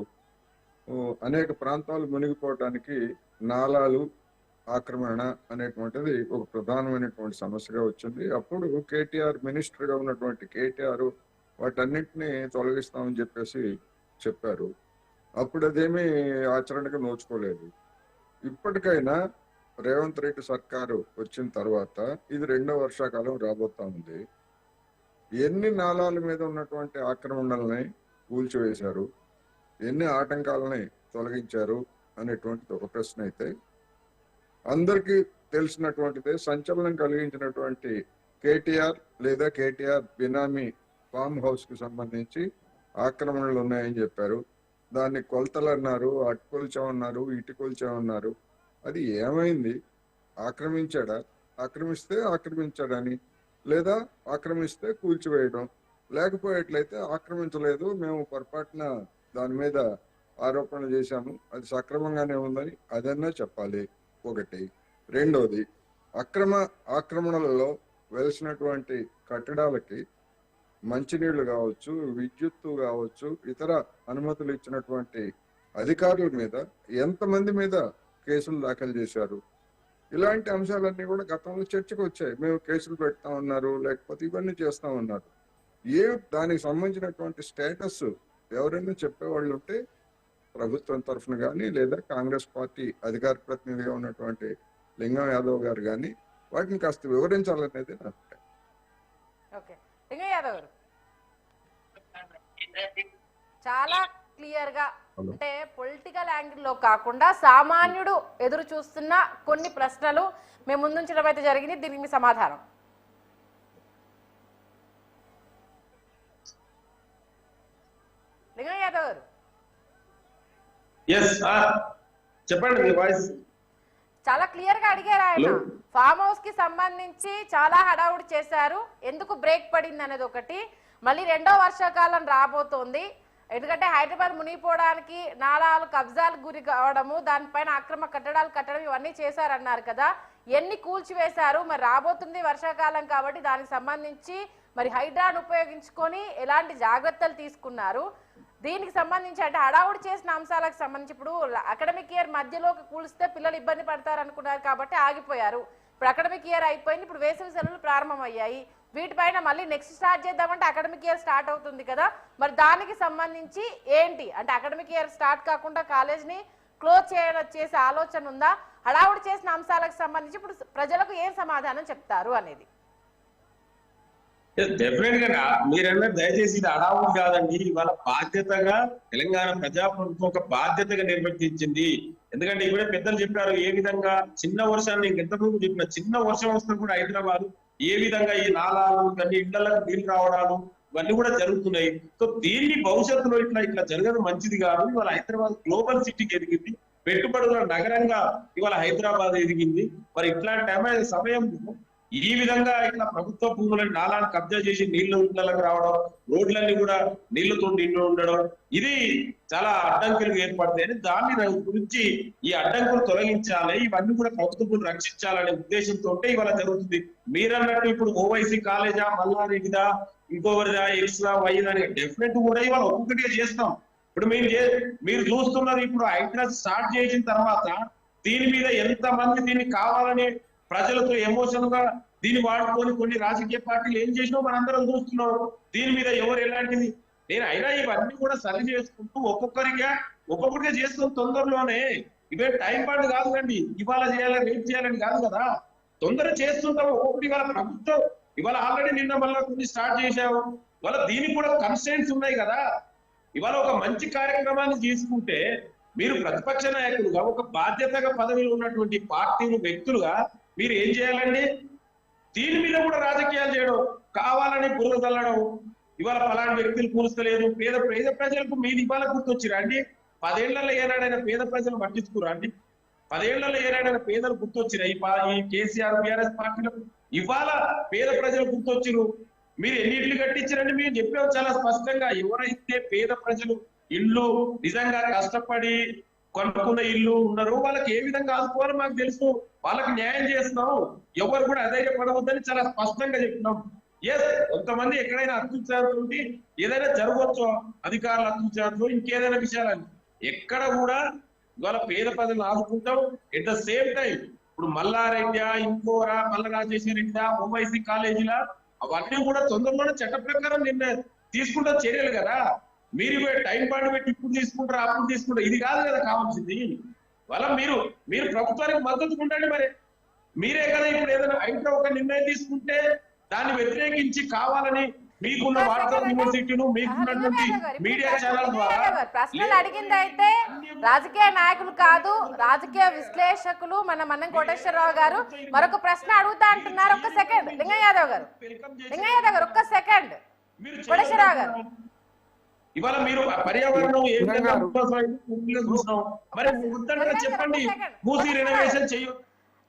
అనేక ప్రాంతాలు మునిగిపోవటానికి నాలాలు ఆక్రమణ అనేటువంటిది ఒక ప్రధానమైనటువంటి సమస్యగా వచ్చింది. అప్పుడు కేటీఆర్ మినిస్టర్ గా ఉన్నటువంటి కేటీఆర్ వాటన్నిటిని తొలగిస్తామని చెప్పేసి చెప్పారు. అప్పుడు అదేమీ ఆచరణకు నోచుకోలేదు. ఇప్పటికైనా రేవంత్ రెడ్డి సర్కారు వచ్చిన తర్వాత ఇది 2వ వర్షాకాలం రాబోతా ఉంది. ఎన్ని నాలాల మీద ఉన్నటువంటి ఆక్రమణల్ని కూల్చివేశారు, ఎన్ని ఆటంకాలని తొలగించారు అనేటువంటిది ఒక ప్రశ్న అయితే, అందరికీ తెలిసినటువంటిదే సంచలనం కలిగించినటువంటి కేటీఆర్ లేదా కేటీఆర్ బినామీ ఫామ్ హౌస్ కి సంబంధించి ఆక్రమణలు ఉన్నాయని చెప్పారు. దాన్ని కొలతలు అన్నారు, అటు కొల్చామన్నారు, ఇటు కొల్చామన్నారు. అది ఏమైంది? ఆక్రమించాడా? ఆక్రమిస్తే ఆక్రమించాడని, లేదా ఆక్రమిస్తే కూల్చివేయడం, లేకపోయేట్లయితే ఆక్రమించలేదు, మేము పొరపాటున దాని మీద ఆరోపణలు చేశాము, అది సక్రమంగానే ఉందని అదన్నా చెప్పాలి. ఒకటి. రెండోది, ఆక్రమణలలో వెలిసినటువంటి కట్టడాలకి మంచినీళ్లు కావచ్చు, విద్యుత్తు కావచ్చు, ఇతర అనుమతులు ఇచ్చినటువంటి అధికారుల మీద ఎంతమంది మీద కేసులు దాఖలు చేశారు? ఇలాంటి అంశాలన్నీ కూడా గతంలో చర్చకు వచ్చాయి. మేము కేసులు పెడతా ఉన్నారు, లేకపోతే ఇవన్నీ చేస్తా ఉన్నారు. దానికి సంబంధించినటువంటి స్టేటస్ ఎవరైనా చెప్పేవాళ్ళు ఉంటే ప్రభుత్వం తరఫున కానీ లేదా కాంగ్రెస్ పార్టీ అధికార ప్రతినిధిగా ఉన్నటువంటి లింగం యాదవ్ గారు కానీ వాటిని కాస్త వివరించాలనేది నా అభిప్రాయం. చాలా క్లియర్ గా అంటే పొలిటికల్ యాంగిల్ లో కాకుండా సామాన్యుడు ఎదురు చూస్తున్న కొన్ని ప్రశ్నలు మేము ముందుంచడం అయితే జరిగింది. దీనికి మీ సమాధానం? లింగం యాదవ్ గారు చెప్పండి. మీ వాయిస్ చాలా క్లియర్ గా అడిగారు. ఆయన ఫామ్ హౌస్ కి సంబంధించి చాలా హడావుడి చేశారు. ఎందుకు బ్రేక్ పడింది అనేది ఒకటి, మళ్ళీ 2వ వర్షాకాలం రాబోతోంది. ఎందుకంటే హైదరాబాద్ మునిగిపోవడానికి నాలాలు కబ్జాలకు గురి కావడము, దానిపైన అక్రమ కట్టడాలు కట్టడం ఇవన్నీ చేశారన్నారు కదా. ఎన్ని కూల్చివేశారు? మరి రాబోతుంది వర్షాకాలం కాబట్టి దానికి సంబంధించి మరి హైడ్రాను ఉపయోగించుకొని ఎలాంటి జాగ్రత్తలు తీసుకున్నారు? దీనికి సంబంధించి అంటే హడావుడి చేసిన అంశాలకు సంబంధించి ఇప్పుడు అకాడమిక్ ఇయర్ మధ్యలోకి కూల్స్తే పిల్లలు ఇబ్బంది పడతారు అనుకున్నారు కాబట్టి ఆగిపోయారు. ఇప్పుడు అకాడమిక్ ఇయర్ అయిపోయింది, ఇప్పుడు వేసవి సెలవులు ప్రారంభమయ్యాయి. వీటిపైన మళ్ళీ నెక్స్ట్ స్టార్ట్ చేద్దామంటే అకాడమిక్ ఇయర్ స్టార్ట్ అవుతుంది కదా. మరి దానికి సంబంధించి ఏంటి అంటే అకాడమిక్ ఇయర్ స్టార్ట్ కాకుండా కాలేజ్ని క్లోజ్ చేసే ఆలోచన ఉందా? హడావుడి చేసిన అంశాలకు సంబంధించి ఇప్పుడు ప్రజలకు ఏం సమాధానం చెప్తారు అనేది? డెఫినెట్ గా మీరన్నా దయచేసి ఇది అడావుడు కాదండి. ఇవాళ బాధ్యతగా తెలంగాణ ప్రజాప్రభుత్వం ఒక బాధ్యతగా నిర్వర్తించింది. ఎందుకంటే ఇప్పుడే పెద్దలు చెప్పారు ఏ విధంగా చిన్న వర్షాన్ని ఇంతకుముందు చెప్పిన చిన్న వర్షం వస్తున్నా కూడా హైదరాబాద్ ఏ విధంగా ఈ నాలాలు కానీ ఇళ్లకు నీళ్లు రావడాలు ఇవన్నీ కూడా జరుగుతున్నాయి. సో దీన్ని భవిష్యత్తులో ఇట్లా జరగడం మంచిది కాదు. ఇవాళ హైదరాబాద్ గ్లోబల్ సిటీకి ఎదిగింది, పెట్టుబడుల నగరంగా ఇవాళ హైదరాబాద్ ఎదిగింది. మరి ఇట్లాంటి సమయం ఈ విధంగా ఇట్లా ప్రభుత్వ భూములను నాలాన్ని కబ్జా చేసి నీళ్లు ఇళ్లకు రావడం, రోడ్లన్నీ కూడా నీళ్లతో నిండి ఉండడం, ఇది చాలా అడ్డంకులు ఏర్పడతాయని దాన్ని గురించి ఈ అడ్డంకులు తొలగించాలి, ఇవన్నీ కూడా ప్రభుత్వం రక్షించాలనే ఉద్దేశంతో ఇవాళ జరుగుతుంది. మీరన్నట్టు ఇప్పుడు ఓవైసీ కాలేజా, మల్లారెడ్డిదా, ఇంకోవరిదా, ఎక్స్రా వైదా అని డెఫినెట్ కూడా ఇవాళ ఒక్కొక్కటిగా చేస్తాం. ఇప్పుడు మీరు చూస్తున్నారు, ఇప్పుడు హైడ్రా స్టార్ట్ చేసిన తర్వాత దీని మీద ఎంత మంది దీన్ని కావాలని ప్రజలతో ఎమోషన్ గా దీన్ని వాడుకొని కొన్ని రాజకీయ పార్టీలు ఏం చేసినా మనందరం చూస్తున్నాం. దీని మీద ఎవరు ఎలాంటిది నేను అయినా ఇవన్నీ కూడా సరి చేసుకుంటూ ఒక్కొక్కటిగా చేస్తున్న తొందరలోనే ఇవే టైం పాటు కాదు కండి, ఇవాళ చేయాలి రేపు చేయాలని కాదు కదా, తొందర చేస్తుంటాం ఒక్కొక్కటి. ఇవాళ ప్రభుత్వం ఇవాళ ఆల్రెడీ నిన్న మళ్ళీ కొన్ని స్టార్ట్ చేశాము. ఇవాళ దీనికి కూడా కన్స్టెంట్స్ ఉన్నాయి కదా. ఇవాళ ఒక మంచి కార్యక్రమాన్ని తీసుకుంటే మీరు ప్రతిపక్ష నాయకులుగా ఒక బాధ్యతగా పదవిలో ఉన్నటువంటి పార్టీలు వ్యక్తులుగా మీరు ఏం చేయాలండి? దీని మీద కూడా రాజకీయాలు చేయడం, కావాలని బురద తల్లడం, ఇవాళ ఫలాని వ్యక్తులు కూర్చలేదు, పేద ప్రజలకు మీది ఇవాళ గుర్తొచ్చిరా అండి? 10 ఏళ్లలో ఏనాడైనా పేద ప్రజలు పట్టించుకురా అండి? 10 ఏళ్లలో ఏనాడైనా పేదలు గుర్తొచ్చిరా? ఈ కేసీఆర్ బీఆర్ఎస్ పార్టీలకు ఇవాళ పేద ప్రజలు గుర్తొచ్చిరు. మీరు ఎన్ని ఇళ్ళు కట్టించారండి? మీరు చెప్పాము చాలా స్పష్టంగా. ఎవరైతే పేద ప్రజలు ఇల్లు నిజంగా కష్టపడి కొనుక్కున్న ఇల్లు ఉన్నారు వాళ్ళకి ఏ విధంగా ఆదుకోవాలో మాకు తెలుసు, వాళ్ళకి న్యాయం చేస్తున్నాం, ఎవరు కూడా అధైర్యపడవద్దని చాలా స్పష్టంగా చెప్తున్నాం. ఎస్, కొంతమంది ఎక్కడైనా అత్యుత్సాహంతో ఏదైనా జరగవచ్చు, అధికారులు అత్యుత్సాహంతో ఇంకేదైనా విషయాలని ఎక్కడ కూడా ఇవాళ పేద ప్రజలను ఆదుకుంటాం. ఎట్ ద సేమ్ టైం ఇప్పుడు మల్లారెడ్డి, ఇంకోరా, మల్ల రాజేశ్వర రెడ్డి, ఓవైసీ కాలేజీలా అవన్నీ కూడా తొందరలోనే చట్ట ప్రకారం నిన్న తీసుకుంటాం చర్యలు కదా. మీరు టైం పాటు పెట్టి ఇప్పుడు తీసుకుంటారు, అప్పుడు తీసుకుంటారు, ఇది కాదు కదా కావాల్సింది. వాళ్ళ మీరు ప్రభుత్వానికి మద్దతు ఉండండి. మరి మీరే కదా ఇప్పుడు ఏదైనా హైడ్రా ఒక నిర్ణయం తీసుకుంటే దాన్ని వ్యతిరేకించి కావాలని మీకున్న వాట్సాప్ యూనివర్సిటీను మీకున్నటువంటి మీడియా ఛానల్ ద్వారా ప్రశ్నలు అడిగింది అయితే రాజకీయ నాయకులు కాదు, రాజకీయ విశ్లేషకులు మన కోటేశ్వరరావు గారు మరొక ప్రశ్న అడుగుతా అంటున్నారు. ఒక్క సెకండ్ లింగయ్య యాదవ్ గారు ఒక్క సెకండ్. కోటేశ్వరరావు గారు ఇవాళ మీరు పర్యావరణం ఏ విధంగా చూస్తున్నాం, మరి చెప్పండి మూసి రెనోవేషన్ చేయొచ్చు.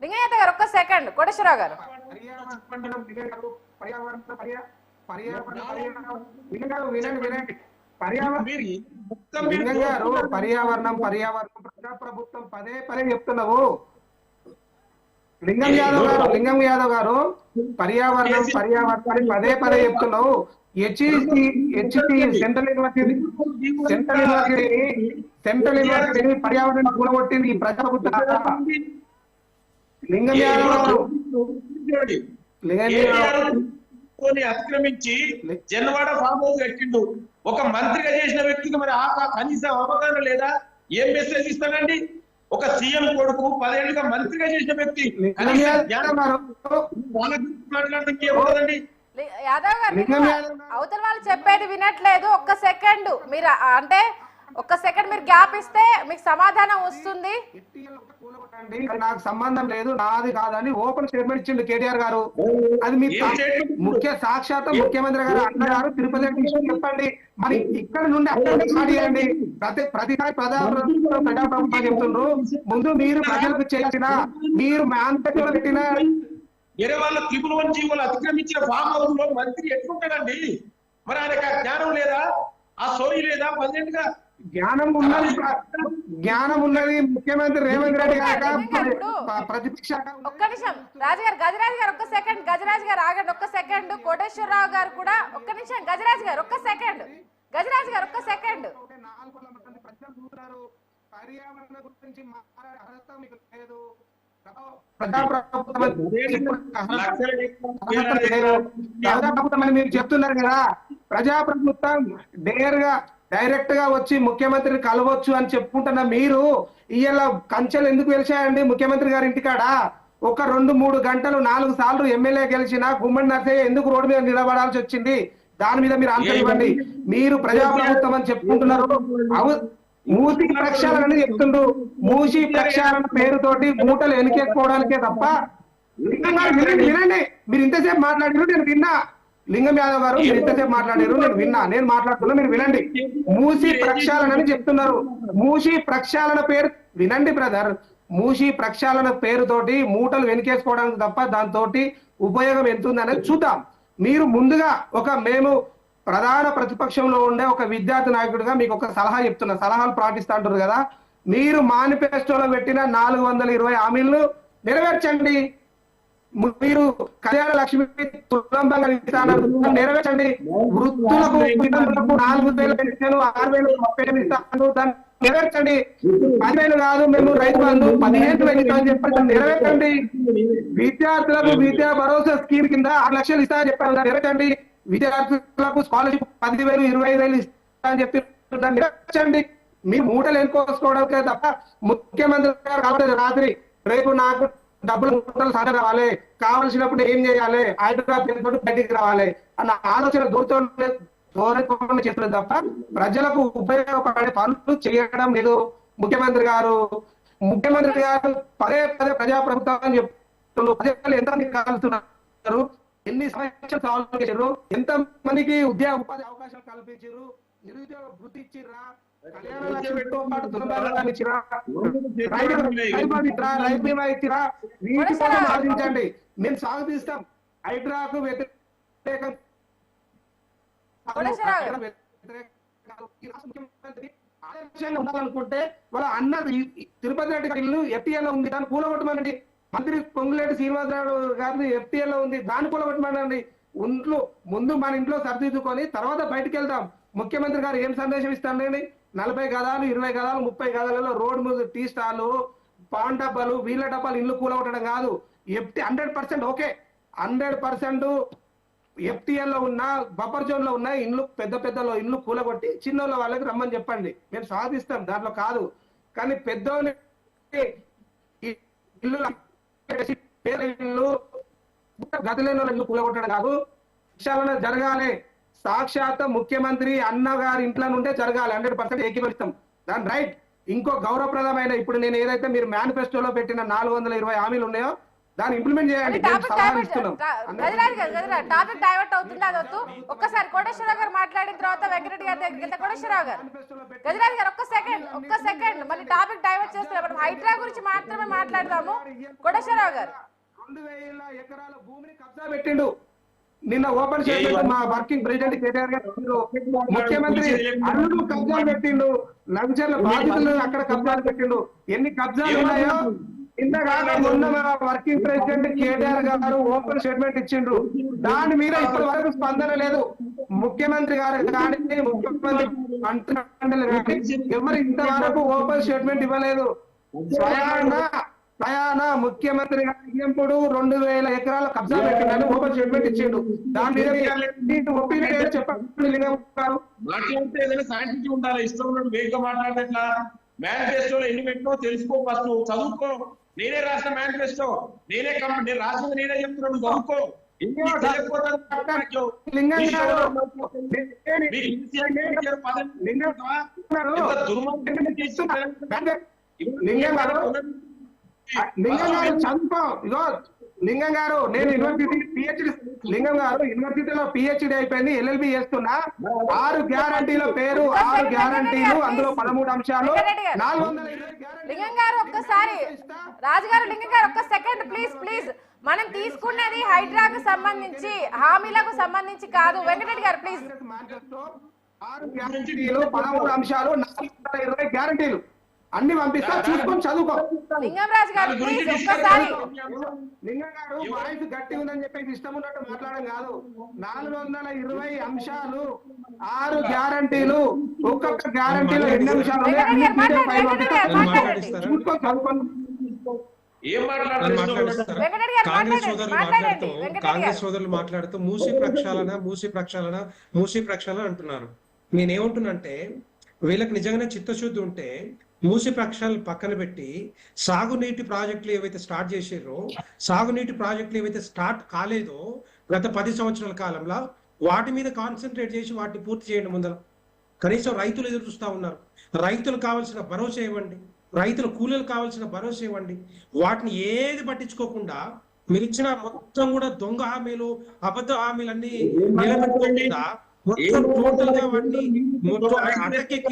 లింగయ్య గారు ఒక్క సెకండ్. కోటేశ్వరరావు గారు పర్యావరణం ప్రజాప్రభుత్వం పదే చెప్తున్నావు. లింగం యాదవ్ గారు పర్యావరణం పదే చెప్తున్నావు. సెంట్రల్ యూనివర్సిటీ పర్యావరణం కూడగొట్టింది ఈ ప్రజాప్రభుత్వం. లింగం యాదవ్ గారు అతిక్రమించి జన్వాడ ఫామ్ హౌస్ కట్టిండు. ఒక మంత్రిగా చేసిన వ్యక్తికి మరి కనీసం అవగాహన లేదా? ఏం మెసేజ్ ఇస్తానండి? ఒక సీఎం కొడుకు 10 ఏళ్ళుగా మంత్రిగా చేసిన వ్యక్తి మాట్లాడదండి. యాదవ్ గారు అవతల వాళ్ళు చెప్పేది వినట్లేదు. ఒక్క సెకండ్ మీరు అంటే ఒక్క సెకండ్ మీరు గ్యాప్ ఇస్తే మీకు సమాధానం వస్తుంది. నాకు సంబంధం లేదు, నాది కాదని ఓపెన్ స్టేట్మెంట్ ఇచ్చిండు కేటీఆర్ గారు. అది మీ సాక్షాత్ ముఖ్యమంత్రి గారు అన్నారు. తిరుపతి చెప్పండి, మరి ఇక్కడ నుండి అక్కడ స్టార్ట్ చేయండి. ప్రతిసారి ప్రజాప్రభుత్వం చెప్తుండ్రు. ముందు మీరు ప్రజలకు చేసిన మీరు మ్యాన్ఫెక్చర్ పెట్టిన వేరే వాళ్ళ త్రిపుల్ జీవులు అతిక్రమించిన ఫామ్ హౌస్ లో మంత్రి ఎట్లుంటాడండి? మరి ఆయనకు ఆ జ్ఞానం లేదా, ఆ సోయి లేదా? 10 ఏళ్ళుగా జ్ఞానం ఉన్నది ముఖ్యమంత్రి రేవంత్ రెడ్డి గారు. ప్రతిపక్ష ఒక్క నిమిషం గజరాజ్ గారు ఒక్క సెకండ్. గజరాజ్ గారు ఆగండి ఒక్క సెకండ్. కోటేశ్వరరావు గారు కూడా ఒక్క నిమిషం. గజరాజ్ గారు ఒక్క సెకండ్. పర్యావరణ గురించి మీరు చెప్తున్నారు కదా, ప్రజాప్రభుత్వం డైరెక్ట్ గా వచ్చి ముఖ్యమంత్రిని కలవచ్చు అని చెప్పుకుంటున్నా. మీరు ఇవాళ కంచెలు ఎందుకు వెలిచాయండి ముఖ్యమంత్రి గారి ఇంటికాడ? ఒక 2-3 గంటలు 4 సార్లు ఎమ్మెల్యే గెలిచినా గుమ్మడి నర్సయ్య ఎందుకు రోడ్డు మీద నిలబడాల్సి వచ్చింది? దాని మీద మీరు ఆన్సర్ ఇవ్వండి. మీరు ప్రజాప్రభుత్వం అని చెప్పుకుంటున్నారు, మూసి ప్రక్షాళన చెప్తుండ్రు. మూసి ప్రక్షాళన పేరుతోటి మూటలు వెనుకేసుకోవడానికే తప్ప. వినండి, మీరు ఇంతసేపు మాట్లాడారు, నేను విన్నా. లింగం యాదవ్ గారు మీరు ఇంతసేపు మాట్లాడారు, నేను విన్నా. నేను మాట్లాడుతున్నా, మీరు వినండి. మూసి ప్రక్షాళన అని చెప్తున్నారు. మూసి ప్రక్షాళన పేరు వినండి బ్రదర్. మూసి ప్రక్షాళన పేరుతోటి మూటలు వెనుకేసుకోవడానికి తప్ప దాంతో ఉపయోగం ఎంత ఉందనేది చూద్దాం. మీరు ముందుగా మేము ప్రధాన ప్రతిపక్షంలో ఉండే ఒక విద్యార్థి నాయకుడిగా మీకు ఒక సలహా చెప్తున్నా. సలహాలు పాటిస్తా అంటారు కదా, మీరు మేనిఫెస్టోలో పెట్టిన 420 హామీలను నెరవేర్చండి. మీరు కళ్యాణ లక్ష్మి సులభంగా నెరవేర్చండి. వృద్ధులకు 4,000 పెన్షన్, 6,000 ఇస్తాను, దాన్ని నెరవేర్చండి. 10,000 కాదు, మేము రైతు బంధు 15,000 ఇస్తామని చెప్పి నెరవేర్చండి. విద్యార్థులకు విద్యా భరోసా స్కీమ్ కింద 6 లక్షలు ఇస్తామని చెప్పారు, నెరవేర్చండి. విద్యార్థులకు స్కాలర్షిప్ 10,000, 20,000 ఇస్తామని చెప్పి నెరవేర్చండి. మీ మూటలు ఎన్నుకోసుకోవడానికే తప్ప ముఖ్యమంత్రి గారు కాబట్టి రాత్రి రేపు నాకు డబ్బులు మూటలు సాధన రావాలి, కావలసినప్పుడు ఏం చేయాలి, హైదరాబాద్ బయటికి రావాలి అన్న ఆలోచన దూరం చేస్తున్నారు తప్ప ప్రజలకు ఉపయోగపడే పనులు చేయడం లేదు ముఖ్యమంత్రి గారు. ముఖ్యమంత్రి గారు పదే ప్రజాప్రభుత్వం అని చెప్తున్నారు. ప్రజలు ఎంత కలుస్తున్నారు, ఎన్ని సమస్యలు సాల్వ్ చేశారు, ఎంత మందికి ఉపాధి అవకాశాలు కల్పించారు, నిరుద్యోగ వృత్తి ఇచ్చిర్రా, కళ్యాణ లక్ష్మితో పాటు దుర్భాగ్యాలు ఇచ్చిరా, రైతు బీమా ఇచ్చిరా, వీటి కోసం ఆలోచించండి. మేము స్వాగతిస్తాం. హైడ్రాకు వ్యతిరేకం ఉండాలనుకుంటే వాళ్ళ అన్న తిరుపతి రెడ్డి గారి ఇల్లు ఎఫ్టీఏలో ఉంది, దాన్ని కూలగొట్టమనండి. మంత్రి పొంగులేటి శ్రీనివాసరావు గారిని ఎఫ్టీఏలో ఉంది, దాన్ని కూలగొట్టమనండి. ముందు మన ఇంట్లో సరిదిద్దుకొని తర్వాత బయటకు వెళ్దాం. ముఖ్యమంత్రి గారు ఏం సందేశం ఇస్తారండి? 40 గదాలు, 20 గదాలు, 30 గదాలలో రోడ్డు మీద టీ స్టాలు, పాన్ డబ్బాలు, వీళ్ళ డబ్బాలు ఇల్లు కూలగొట్టడం కాదు. 100% ఓకే, 100% ఎఫ్టీఎల్లో ఉన్న బఫర్ జోన్ లో ఉన్న ఇల్లు పెద్దలో ఇల్లు కూలగొట్టి చిన్నోళ్ళ వాళ్ళకి రమ్మని చెప్పండి, మేము స్వాగతిస్తాం, దాంట్లో కాదు. కానీ పెద్దోళ్ళ ఇల్లు గతిలేని వాళ్ళ ఇల్లు కూలగొట్టడం కాదు. శిక్షణ జరగాలి. సాక్షాత్ ముఖ్యమంత్రి అన్న గారి ఇంట్లో నుండే జరగాలి. 100% ఏకీభవిస్తాం, దాని రైట్. ఇంకో గౌరవప్రదమైన ఇప్పుడు నేను ఏదైతే మీరు మేనిఫెస్టోలో పెట్టిన 420 హామీలు ఉన్నాయో దాన్ని ఇంప్లిమెంట్ చేయండి. టాపిక్ డైవర్ట్ అవుతుంది, అది వద్దు. ఒక్కసారి కోటేశ్వరరావు గారు మాట్లాడిన తర్వాత వెంకటరెడ్డి గారి దగ్గర కోటేశ్వరరావు గారు, గజరాజ్ గారు ఒక్క సెకండ్ మళ్ళీ టాపిక్ డైవర్ట్ చేస్తున్నారు. మనం హైడ్రా గురించి మాత్రమే మాట్లాడదాము. కోటేశ్వరరావు గారు 2,000 ఎకరాల భూమిని కబ్జా పెట్టిండు. నిన్న ఓపెన్ స్టేట్మెంట్ మా వర్కింగ్ ప్రెసిడెంట్ కేటీఆర్ గారు, ముఖ్యమంత్రి అల్లుడు కబ్జాలు పెట్టిండు, లంచర్ల బాధితులు అక్కడ కబ్జాలు పెట్టిండు. ఎన్ని కబ్జాలు ఉన్నాయో ఇంతకాక మొన్న మా వర్కింగ్ ప్రెసిడెంట్ కేటీఆర్ గారు ఓపెన్ స్టేట్మెంట్ ఇచ్చిండ్రు. దాని మీద ఇప్పటి వరకు స్పందన లేదు. ముఖ్యమంత్రి గారు కానీ ముఖ్యమంత్రి మంత్రిమండలి కానీ ఎవరు ఇంతవరకు ఓపెన్ స్టేట్మెంట్ ఇవ్వలేదు. స్వయాన ముఖ్యమంత్రి గారు 2,000 ఎకరాల కబ్జా పెట్టిందని ఓపెన్ స్టేట్మెంట్ ఇచ్చిండు. దాని మీద ఒపీనియన్ చెప్పండి లింగం గారు. మాట్లాడితే ఏదైనా సాంటిటీ ఉండాలి, ఇష్టం ఉన్నట్టు వేగంగా మాట్లాడేట్లా. మేనిఫెస్టోలో ఎన్ని పెట్టినో తెలుసుకో, ఫస్ట్ చదువుకో. నేనే రాసిన మేనిఫెస్టో, నేను రాసింది నేనే చెప్తున్నాను, చదువుకో. లింగం గారు నేను యూనివర్సిటీలో పిహెచ్డి అయిపోయింది, LLB చేస్తున్నా. 6 గ్యారంటీల పేరు, 6 గ్యారంటీలు, అందులో 13 అంశాలు, 420 లింగం గారు ఒక్కసారి, రాజుగారు లింగం గారు ఒక్క సెకండ్ ప్లీజ్. మనం తీసుకున్నది హైడ్రాకు సంబంధించి, హామీలకు సంబంధించి కాదు. వెంకటరెడ్డి గారు ప్లీజ్. 6 గ్యారంటీలు, 13 అంశాలు, 420 గ్యారంటీలు అన్ని పంపిస్తా, చూసుకొని చదువుకో. లింగం రాజు గారు ప్లీజ్ ఒక్కసారి. లింగం గారు వాయిస్ గట్టి ఉందని చెప్పేసి ఇష్టం ఉన్నట్టు మాట్లాడడం కాదు. 420 అంశాలు, 6 గ్యారంటీలు, ఒక్కొక్క గ్యారంటీలో ఎన్ని అంశాలు చూసుకొని చదువుకోండి. కాంగ్రెస్ సోదరులు మాట్లాడుతూ మూసి ప్రక్షాళన అంటున్నారు. నేనేమంటున్నంటే వీళ్ళకి నిజంగానే చిత్తశుద్ధి ఉంటే మూసి పక్షాలు పక్కన పెట్టి సాగునీటి ప్రాజెక్టులు ఏవైతే స్టార్ట్ చేసారో, సాగునీటి ప్రాజెక్టులు ఏవైతే స్టార్ట్ కాలేదో గత 10 సంవత్సరాల కాలంలో వాటి మీద కాన్సన్ట్రేట్ చేసి వాటిని పూర్తి చేయండి. ముందర కనీసం రైతులు ఎదురు చూస్తూ ఉన్నారు. రైతులకు కావాల్సిన భరోసా ఇవ్వండి, రైతుల కూలీలకు కావాల్సిన భరోసా ఇవ్వండి. వాటిని ఏది పట్టించుకోకుండా మీరు ఇచ్చిన మొత్తం కూడా దొంగ హామీలు, అబద్ధ హామీలన్నీ నిలబెట్టుకోకుండా మొత్తం టోటల్ గా వాటిని అటకెక్కి